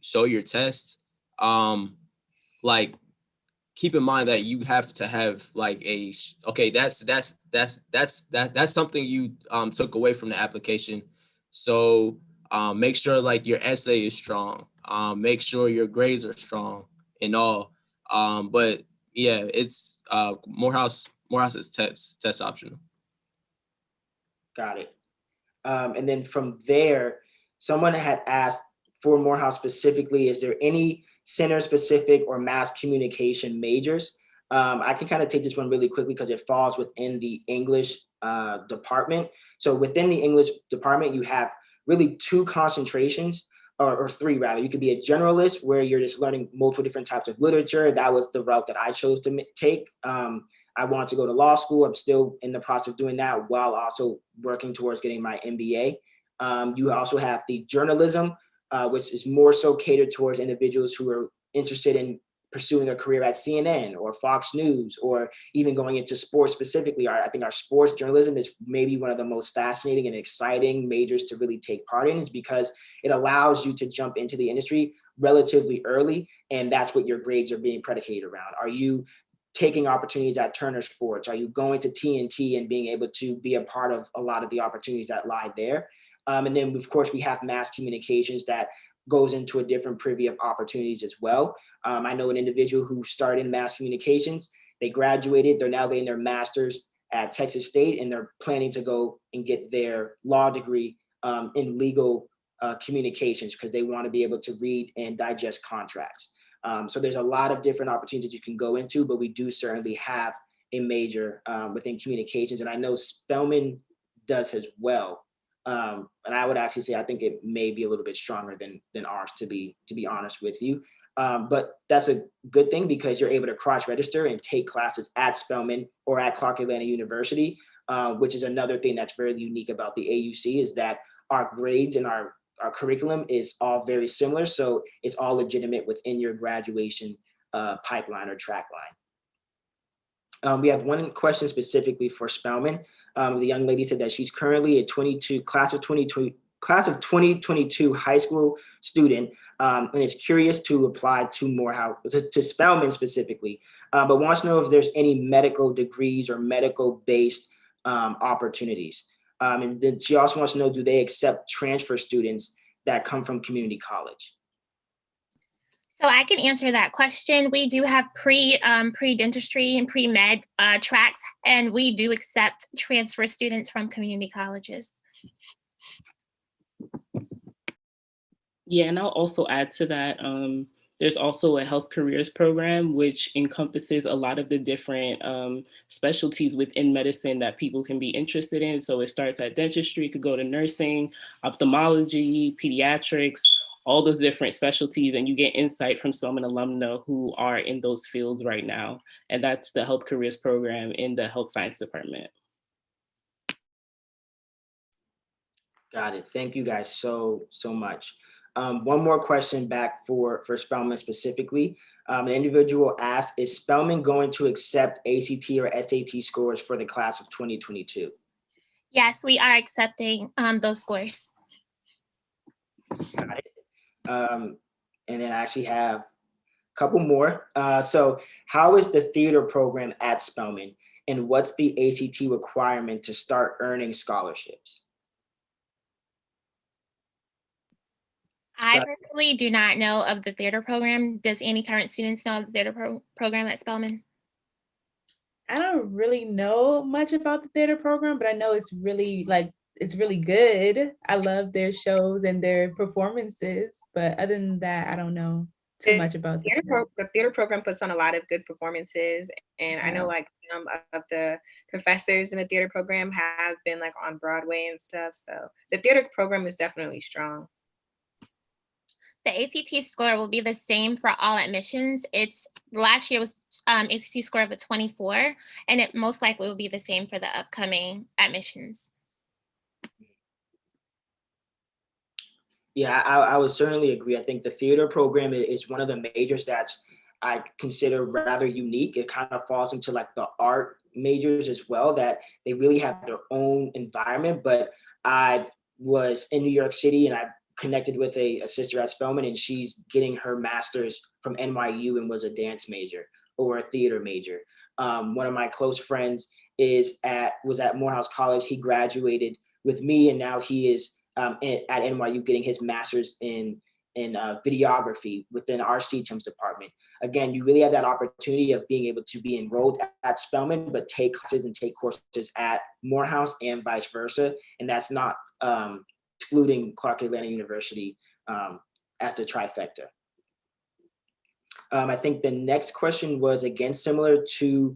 show your test, like, keep in mind that you have to have like that's something you took away from the application. So make sure like your essay is strong. Make sure your grades are strong and all. But yeah, it's Morehouse is test optional. Got it. And then from there, someone had asked for Morehouse specifically, is there any center specific or mass communication majors? I can kind of take this one really quickly because it falls within the English department. So within the English department, you have really two concentrations. or three rather. You could be a generalist where you're just learning multiple different types of literature. That was the route that I chose to take. I wanted to go to law school. I'm still in the process of doing that while also working towards getting my MBA. You also have the journalism, which is more so catered towards individuals who are interested in pursuing a career at CNN or Fox News, or even going into sports specifically. I think our sports journalism is maybe one of the most fascinating and exciting majors to really take part in, is because it allows you to jump into the industry relatively early, and that's what your grades are being predicated around. Are you taking opportunities at Turner Sports? Are you going to TNT and being able to be a part of a lot of the opportunities that lie there? And then, of course, we have mass communications that goes into a different privy of opportunities as well. I know an individual who started in mass communications. They graduated, they're now getting their master's at Texas State, and they're planning to go and get their law degree in legal communications, because they want to be able to read and digest contracts. So there's a lot of different opportunities you can go into, but we do certainly have a major within communications, and I know Spelman does as well. And I would actually say I think it may be a little bit stronger than ours, to be honest with you. But that's a good thing, because you're able to cross-register and take classes at Spelman or at Clark Atlanta University, which is another thing that's very unique about the AUC, is that our grades and our curriculum is all very similar. So it's all legitimate within your graduation pipeline or track line. We have one question specifically for Spelman. The young lady said that she's currently a class of 2022 high school student, and is curious to apply to Morehouse, to Spelman specifically, but wants to know if there's any medical degrees or medical-based opportunities. And then she also wants to know, do they accept transfer students that come from community college? So I can answer that question. We do have pre-dentistry and pre-med tracks, and we do accept transfer students from community colleges. Yeah, and I'll also add to that, there's also a health careers program, which encompasses a lot of the different specialties within medicine that people can be interested in. So it starts at dentistry, could go to nursing, ophthalmology, pediatrics, all those different specialties, and you get insight from Spelman alumni who are in those fields right now. And that's the health careers program in the health science department. Got it. Thank you guys so much. One more question back for Spelman specifically. An individual asked, is Spelman going to accept ACT or SAT scores for the class of 2022? Yes, we are accepting those scores. Got it. And then I actually have a couple more. So how is the theater program at Spelman, and what's the ACT requirement to start earning scholarships? I personally do not know of the theater program. Does any current students know of the theater program at Spelman? I don't really know much about the theater program, but I know it's really good. I love their shows and their performances, but other than that, I don't know too much about the theater program puts on a lot of good performances, and I know like some of the professors in the theater program have been like on Broadway and stuff. So the theater program is definitely strong. The ACT score will be the same for all admissions. Last year was ACT score of a 24, and it most likely will be the same for the upcoming admissions. Yeah, I would certainly agree. I think the theater program is one of the majors that I consider rather unique. It kind of falls into like the art majors as well, that they really have their own environment. But I was in New York City, and I connected with a sister at Spelman, and she's getting her master's from NYU and was a dance major or a theater major. One of my close friends was at Morehouse College. He graduated with me, and now he is at NYU getting his master's in videography within our CTIMS department. Again, you really have that opportunity of being able to be enrolled at Spelman, but take classes and take courses at Morehouse and vice versa. And that's not excluding Clark Atlanta University as the trifecta. I think the next question was again similar to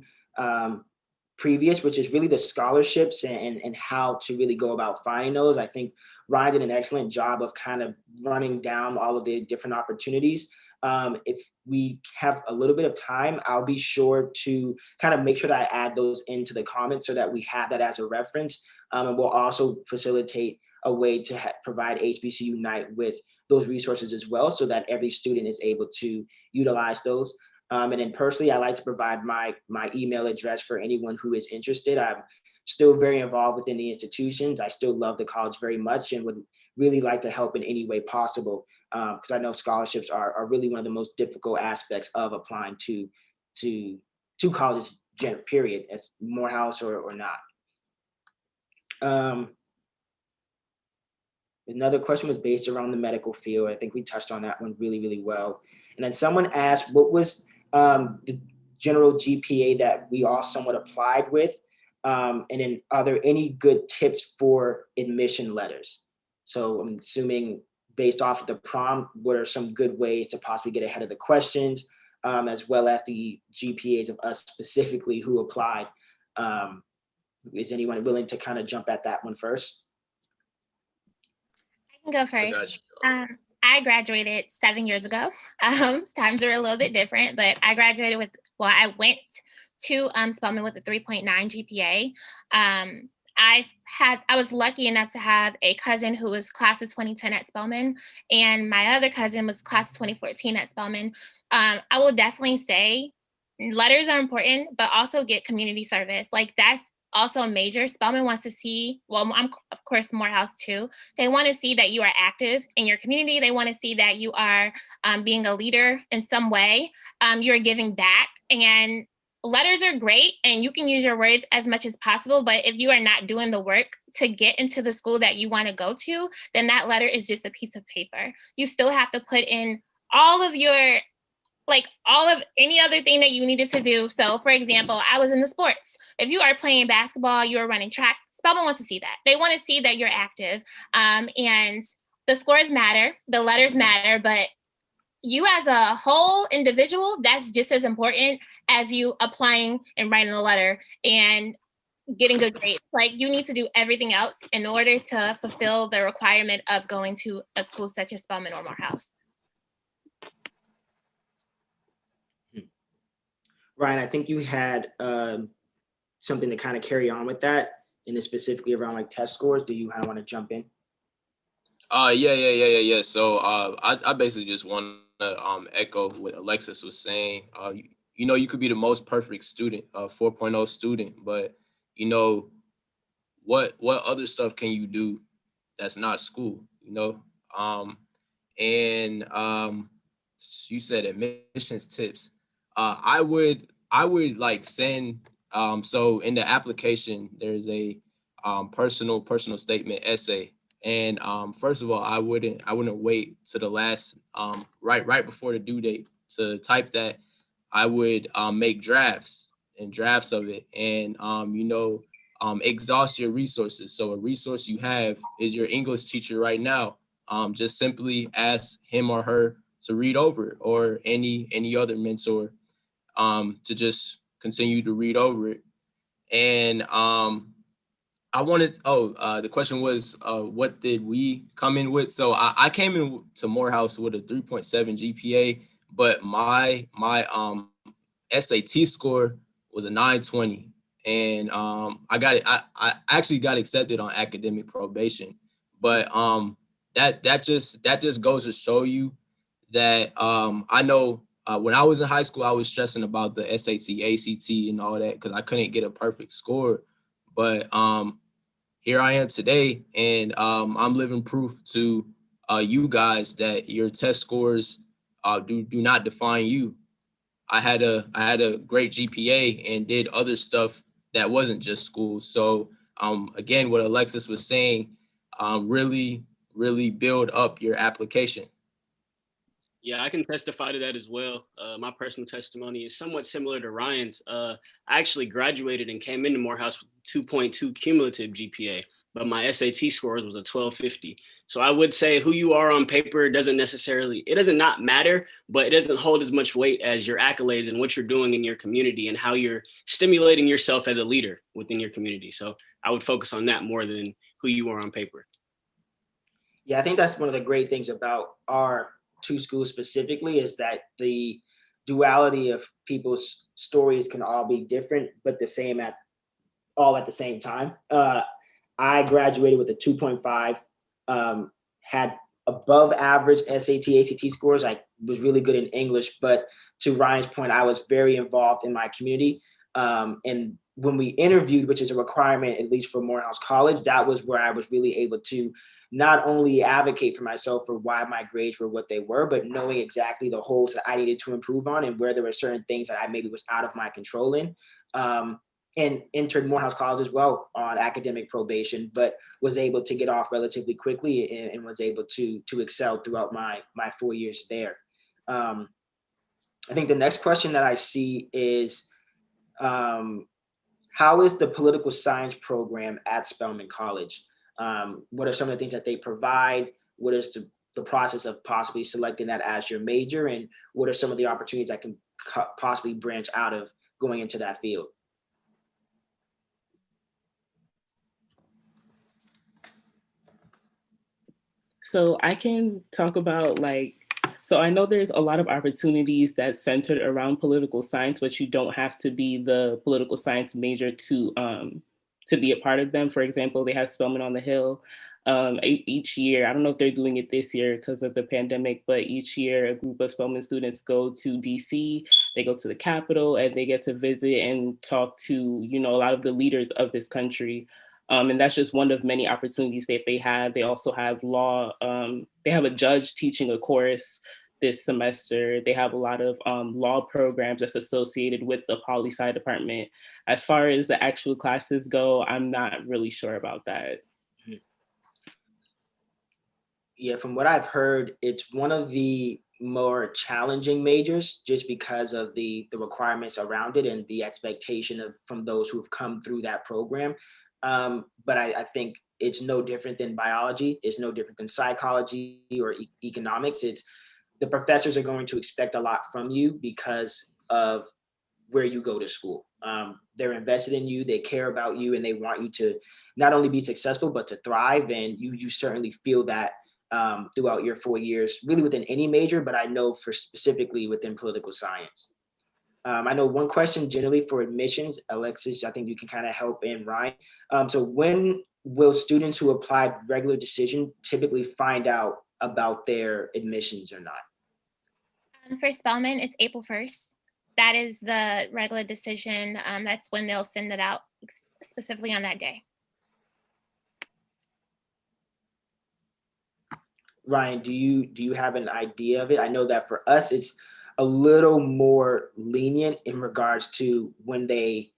previous, which is really the scholarships and how to really go about finding those. I think Ryan did an excellent job of kind of running down all of the different opportunities. If we have a little bit of time, I'll be sure to kind of make sure that I add those into the comments so that we have that as a reference. And we'll also facilitate a way to provide HBCU Night with those resources as well, so that every student is able to utilize those. And then personally, I like to provide my email address for anyone who is interested. I'm still very involved within the institutions. I still love the college very much and would really like to help in any way possible, because I know scholarships are really one of the most difficult aspects of applying to colleges, period, as Morehouse or not. Another question was based around the medical field. I think we touched on that one really, really well. And then someone asked, what was the general GPA that we all somewhat applied with? And then are there any good tips for admission letters? So I'm assuming based off of the prompt, what are some good ways to possibly get ahead of the questions, as well as the GPAs of us specifically who applied? Is anyone willing to kind of jump at that one first? I can go first. I graduated 7 years ago. Times are a little bit different, but I graduated with, I went to Spelman with a 3.9 GPA. I was lucky enough to have a cousin who was class of 2010 at Spelman, and my other cousin was class of 2014 at Spelman. I will definitely say letters are important, but also get community service. Like, that's also a major. Spelman wants to see, well, I'm of course Morehouse too. They want to see that you are active in your community. They want to see that you are being a leader in some way. You're giving back, and letters are great, and you can use your words as much as possible. But if you are not doing the work to get into the school that you want to go to, then that letter is just a piece of paper. You still have to put in all of your, like, all of any other thing that you needed to do. So for example, I was in the sports. If you are playing basketball, you are running track, Spelman wants to see that. They want to see that you're active. And the scores matter, the letters matter, but you as a whole individual, that's just as important as you applying and writing a letter and getting good grades. Like, you need to do everything else in order to fulfill the requirement of going to a school such as Spelman or Morehouse. Ryan, I think you had something to kind of carry on with that, and specifically around like test scores. Do you kind of want to jump in? Yeah. So I basically just want to echo what Alexis was saying. You know, you could be the most perfect student, 4.0 student, but you know, what other stuff can you do that's not school? You know, you said admissions tips. I would like send, so in the application, there's a personal statement essay. And first of all, I wouldn't wait to the last, right before the due date to type that. I would make drafts of it, and you know, exhaust your resources. So a resource you have is your English teacher right now. Just simply ask him or her to read over it, or any other mentor to just continue to read over it. And I wanted, the question was, what did we come in with? So I came in to Morehouse with a 3.7 GPA, but my SAT score was a 920. And I got it. I actually got accepted on academic probation, but that just goes to show you that I know when I was in high school, I was stressing about the SAT, ACT, and all that because I couldn't get a perfect score. But here I am today, and I'm living proof to you guys that your test scores do not define you. I had a great GPA and did other stuff that wasn't just school. So again, what Alexis was saying, really build up your application. Yeah, I can testify to that as well. My personal testimony is somewhat similar to Ryan's. I actually graduated and came into Morehouse with 2.2 cumulative GPA, but my SAT scores was a 1250. So I would say who you are on paper doesn't not matter, but it doesn't hold as much weight as your accolades and what you're doing in your community and how you're stimulating yourself as a leader within your community. So I would focus on that more than who you are on paper. Yeah, I think that's one of the great things about our two schools specifically is that the duality of people's stories can all be different, but the same all at the same time. I graduated with a 2.5, had above average SAT, ACT scores. I was really good in English, but to Ryan's point, I was very involved in my community. And when we interviewed, which is a requirement, at least for Morehouse College, that was where I was really able to not only advocate for myself for why my grades were what they were, but knowing exactly the holes that I needed to improve on and where there were certain things that I maybe was out of my control in. And entered Morehouse College as well on academic probation, but was able to get off relatively quickly and was able to excel throughout my 4 years there. I think the next question that I see is, how is the political science program at Spelman College? What are some of the things that they provide? What is the process of possibly selecting that as your major? And what are some of the opportunities that can possibly branch out of going into that field? So I can talk about so I know there's a lot of opportunities that's centered around political science, but you don't have to be the political science major to be a part of them. For example, they have Spelman on the Hill. Each year, I don't know if they're doing it this year because of the pandemic, but each year a group of Spelman students go to DC, they go to the Capitol, and they get to visit and talk to, a lot of the leaders of this country. And that's just one of many opportunities that they have. They also have law. They have a judge teaching a course this semester. They have a lot of law programs that's associated with the poli-sci department. As far as the actual classes go, I'm not really sure about that. Yeah, from what I've heard, it's one of the more challenging majors just because of the requirements around it and the expectation from those who've come through that program. But I think it's no different than biology. It's no different than psychology or economics. It's the professors are going to expect a lot from you because of where you go to school. They're invested in you, they care about you, and they want you to not only be successful, but to thrive. And you certainly feel that throughout your 4 years, really within any major, but I know for specifically within political science. I know one question generally for admissions, Alexis, I think you can kind of help in Ryan. So when will students who applied regular decision typically find out about their admissions or not? For Spelman, it's April 1st. That is the regular decision. That's when they'll send it out specifically on that day. Ryan, do you have an idea of it? I know that for us, it's a little more lenient in regards to when they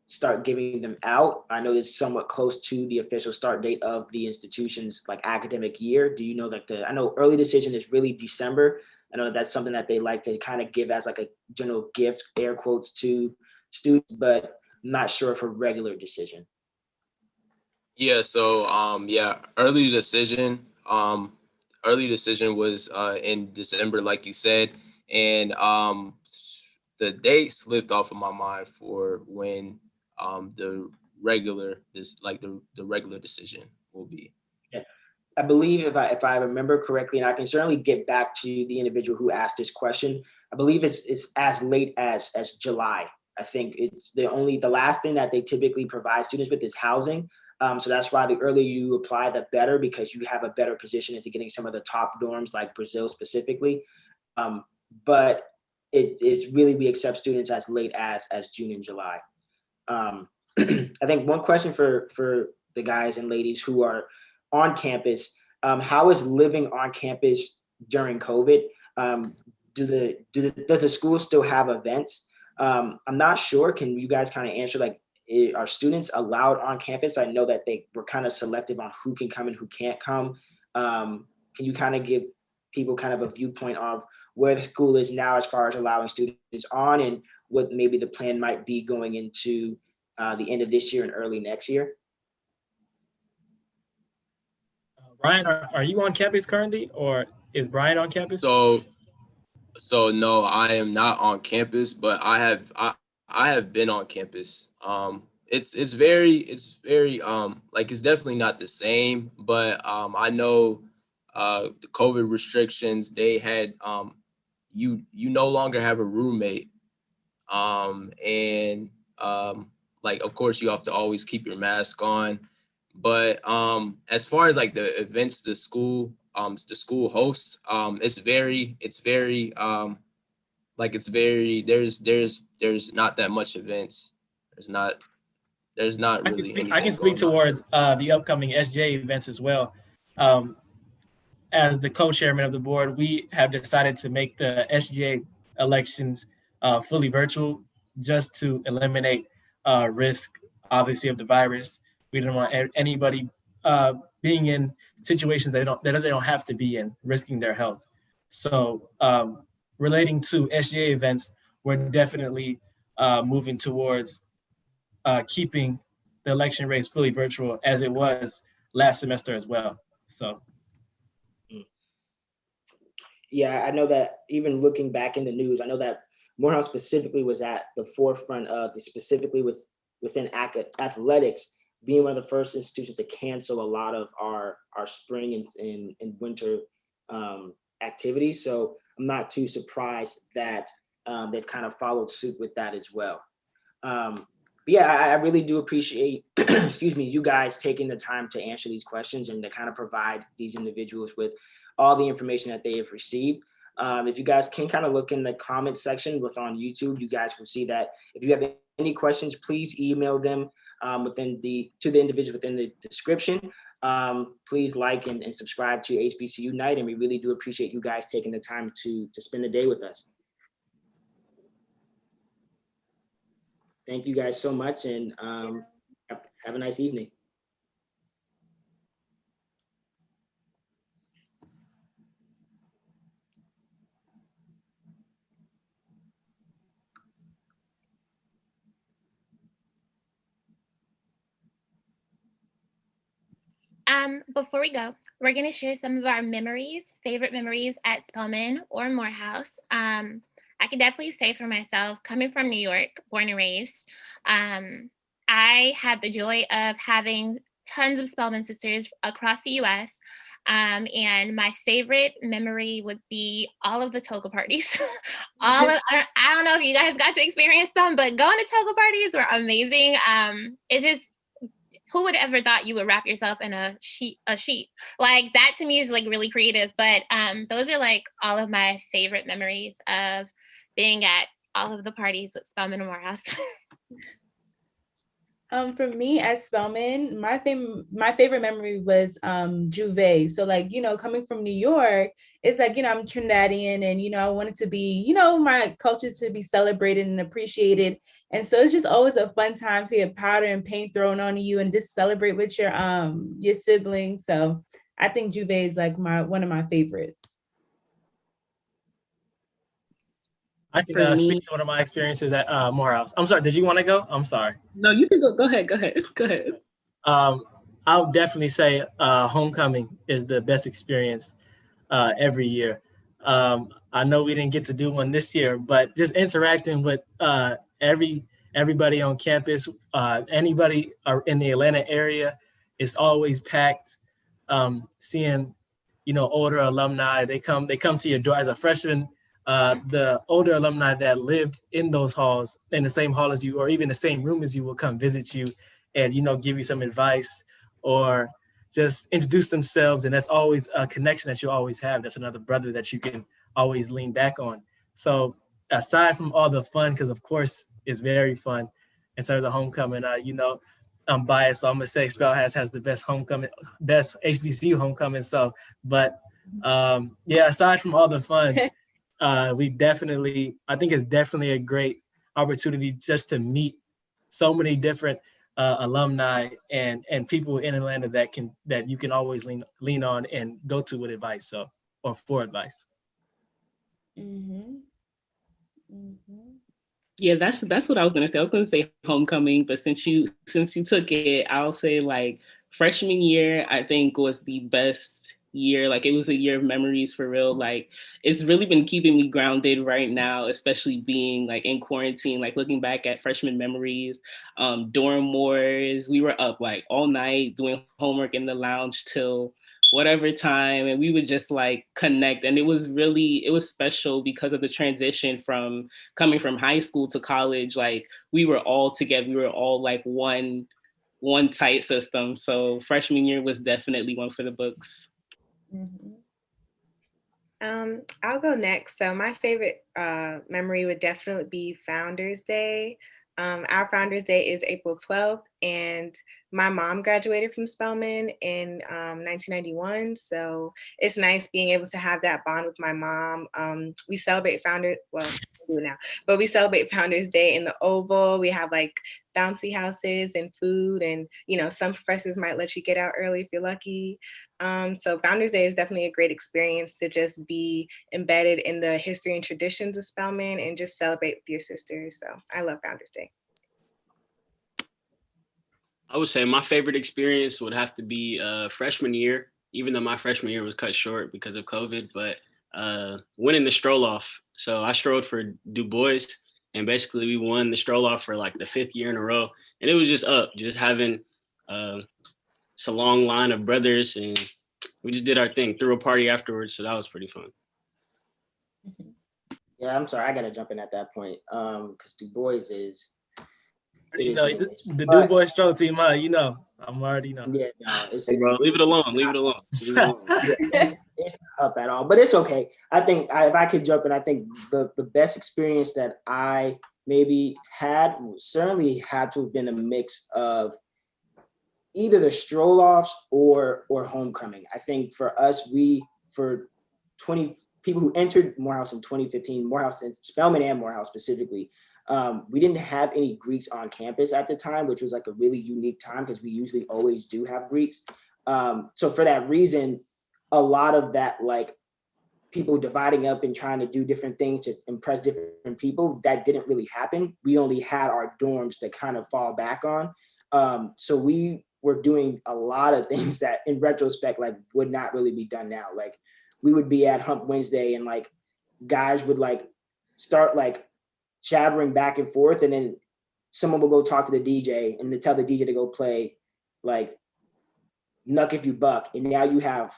start giving them out. I know it's somewhat close to the official start date of the institution's academic year. Do you know I know early decision is really December. I know that's something that they like to kind of give as a general gift, air quotes, to students, but I'm not sure for regular decision. Yeah, so early decision. Early decision was in December, like you said, and the date slipped off of my mind for when the regular decision will be. Yeah. I believe if I remember correctly, and I can certainly get back to the individual who asked this question, I believe it's as late as July. I think it's the last thing that they typically provide students with is housing. So that's why the earlier you apply, the better, because you have a better position into getting some of the top dorms like Brazil specifically. But it's really, we accept students as late as June and July. I think one question for the guys and ladies who are on campus, how is living on campus during COVID? Does the school still have events? I'm not sure. Can you guys kind of answer, are students allowed on campus? I know that they were kind of selective on who can come and who can't come. Can you kind of give people kind of a viewpoint of where the school is now as far as allowing students on and what maybe the plan might be going into the end of this year and early next year? Ryan, are you on campus currently, or is Brian on campus? So no, I am not on campus, but I have been on campus. it's very like it's definitely not the same, but I know the COVID restrictions, they had you no longer have a roommate, and like of course you have to always keep your mask on, but as far as like the events the school hosts, it's very like it's very there's not that much events. There's not really I can anything speak going on. towards the upcoming SJ events as well. Um, as the co-chairman of the board, we have decided to make the SGA elections fully virtual just to eliminate risk, obviously, of the virus. We don't want anybody being in situations that they don't have to be in, risking their health. So relating to SGA events, we're definitely moving towards keeping the election race fully virtual as it was last semester as well. So. Yeah, I know that even looking back in the news, I know that Morehouse specifically was at the forefront of specifically within athletics, being one of the first institutions to cancel a lot of our spring and winter activities. So I'm not too surprised that they've kind of followed suit with that as well. But yeah, I really do appreciate, excuse me, you guys taking the time to answer these questions and to kind of provide these individuals with all the information that they have received. If you guys can kind of look in the comment section on YouTube, you guys will see that if you have any questions, please email them to the individual within the description. Please like and subscribe to HBCU Night, and we really do appreciate you guys taking the time to spend the day with us. Thank you guys so much, and have a nice evening. Before we go, we're going to share some of our favorite memories at Spelman or Morehouse. I can definitely say for myself, coming from New York, born and raised, I had the joy of having tons of Spelman sisters across the US. And my favorite memory would be all of the toga parties. I don't know if you guys got to experience them, but going to toga parties were amazing. It's just, who would ever thought you would wrap yourself in a sheet? Like that to me is like really creative, but those are like all of my favorite memories of being at all of the parties with Spelman and Morehouse. For me at Spelman, my favorite memory was Juve. So like, coming from New York, it's like, I'm Trinidadian and, I wanted to be, my culture to be celebrated and appreciated. And so it's just always a fun time to get powder and paint thrown on you and just celebrate with your siblings. So I think Juve is like one of my favorites. I can speak to one of my experiences at Morehouse. I'm sorry, did you want to go? I'm sorry. No, you can go. Go ahead. I'll definitely say homecoming is the best experience every year. I know we didn't get to do one this year, but just interacting with everybody on campus, anybody in the Atlanta area, it's always packed. Seeing, older alumni, they come to your door as a freshman. The older alumni that lived in those halls, in the same hall as you, or even the same room as you, will come visit you and, give you some advice or just introduce themselves. And that's always a connection that you always have. That's another brother that you can always lean back on. So aside from all the fun, because of course it's very fun, inside of the homecoming, I'm biased, so I'm gonna say SpelHouse has the best HBCU homecoming. So, but yeah, aside from all the fun, I think it's definitely a great opportunity just to meet so many different alumni and people in Atlanta that you can always lean on and go to with advice, or for advice. Mm-hmm. Mm-hmm. Yeah, that's what I was gonna say. I was gonna say homecoming, but since you took it, I'll say like freshman year, I think was the best year. Like, it was a year of memories for real. Like, it's really been keeping me grounded right now, especially being like in quarantine, like looking back at freshman memories, dorm wars. We were up like all night doing homework in the lounge till whatever time, and we would just like connect. And it was special because of the transition from coming from high school to college. Like, we were all together, we were all like one tight system. So freshman year was definitely one for the books. I'll go next. So my favorite memory would definitely be Founders Day. Our Founders Day is April 12th, and my mom graduated from Spelman in 1991. So it's nice being able to have that bond with my mom. We celebrate we do now, but we celebrate Founders Day in the Oval. We have like bouncy houses and food, and some professors might let you get out early if you're lucky. So Founders Day is definitely a great experience to just be embedded in the history and traditions of Spelman and just celebrate with your sisters. So I love Founders Day. I would say my favorite experience would have to be freshman year, even though my freshman year was cut short because of COVID, but winning the stroll off. So I strolled for Du Bois, and basically we won the stroll off for like the 5th year in a row. And it was just having it's a long line of brothers, and we just did our thing, threw a party afterwards. So that was pretty fun. Yeah, I'm sorry, I gotta jump in at that point because Du Bois is. The Du Bois stroll team, I'm already know. Yeah, no, hey, bro, leave it alone. Leave it alone. It's not up at all, but it's okay. I think if I could jump in, I think the best experience that I maybe had certainly had to have been a mix of either the stroll offs or homecoming. I think for us, for 20 people who entered Morehouse in 2015, Morehouse and Spelman and Morehouse specifically, we didn't have any Greeks on campus at the time, which was like a really unique time because we usually always do have Greeks. So for that reason, a lot of that, like people dividing up and trying to do different things to impress different people, that didn't really happen. We only had our dorms to kind of fall back on. So we were doing a lot of things that in retrospect, like would not really be done now. Like we would be at Hump Wednesday and like guys would like start like jabbering back and forth, and then someone will go talk to the DJ and they tell the DJ to go play like Knuck If You Buck. And now you have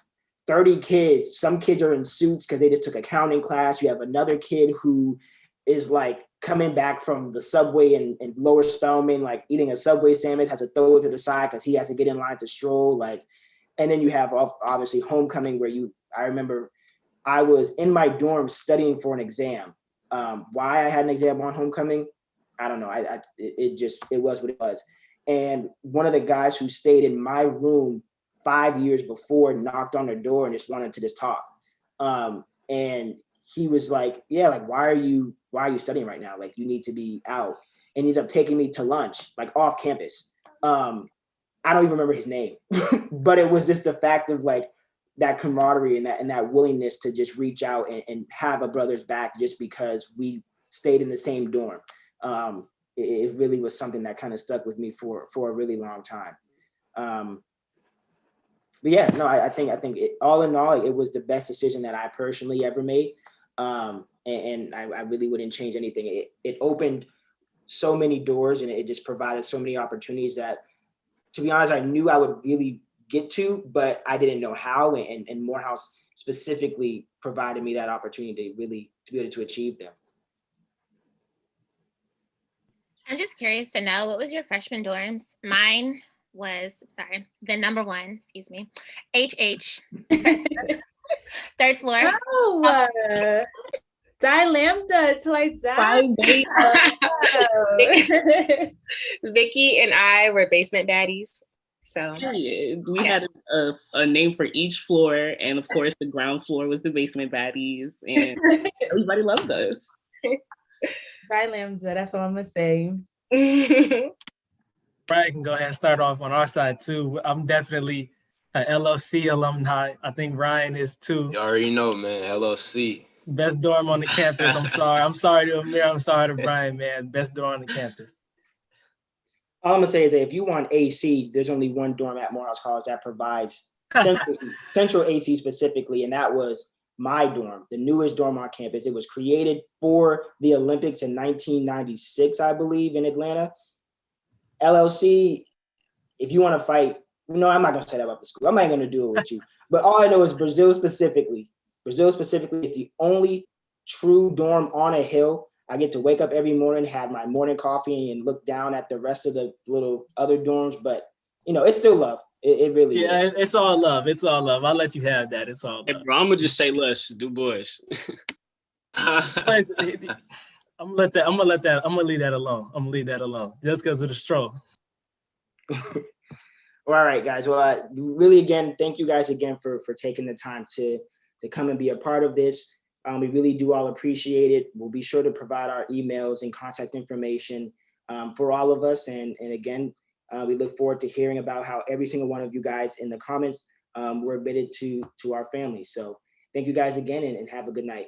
30 kids. Some kids are in suits because they just took accounting class. You have another kid who is like coming back from the subway in Lower Spelman, like eating a Subway sandwich, has to throw it to the side because he has to get in line to stroll. Like, and then you have obviously homecoming where I remember I was in my dorm studying for an exam. Why I had an exam on homecoming, I don't know. It was what it was. And one of the guys who stayed in my room 5 years before knocked on the door and just wanted to just talk. And he was like, yeah, like, why are you studying right now? Like, you need to be out. And he ended up taking me to lunch, like off campus. I don't even remember his name, but it was just the fact of like that camaraderie and that willingness to just reach out and have a brother's back just because we stayed in the same dorm. It really was something that kind of stuck with me for a really long time. But yeah, no, I think all in all, it was the best decision that I personally ever made. And I really wouldn't change anything. It opened so many doors and it just provided so many opportunities that, to be honest, I knew I would really get to, but I didn't know how. And Morehouse specifically provided me that opportunity to be able to achieve them. I'm just curious to know, what was your freshman dorms? Mine was, the number one, HH. Third floor. Oh, Di Lambda till I die. Vicky and I were basement baddies. So we had a name for each floor, and of course the ground floor was the basement baddies, and everybody loved us. Di Lambda, that's all I'm gonna say. Brian can go ahead and start off on our side too. I'm definitely an LOC alumni. I think Ryan is too. You already know, man. LOC. Best dorm on the campus. I'm sorry to Amir. I'm sorry to Brian, man. Best dorm on the campus. All I'm gonna say is that if you want AC, there's only one dorm at Morehouse College that provides Central AC specifically, and that was my dorm, the newest dorm on campus. It was created for the Olympics in 1996, I believe, in Atlanta. LLC, if you want to fight, no, I'm not going to say that about the school. I'm not going to do it with you. But all I know is Brazil specifically is the only true dorm on a hill. I get to wake up every morning, have my morning coffee, and look down at the rest of the little other dorms. But, you know, it's still love. It really is. Yeah, it's all love. It's all love. I'll let you have that. It's all love. Hey, bro, I'm gonna just say less. Du Bois. I'm gonna leave that alone. I'm gonna leave that alone just because of the stroll. All right, guys. Well, really, again, thank you guys again for taking the time to come and be a part of this. We really do all appreciate it. We'll be sure to provide our emails and contact information for all of us. And again, we look forward to hearing about how every single one of you guys in the comments were admitted to our family. So thank you guys again, and have a good night.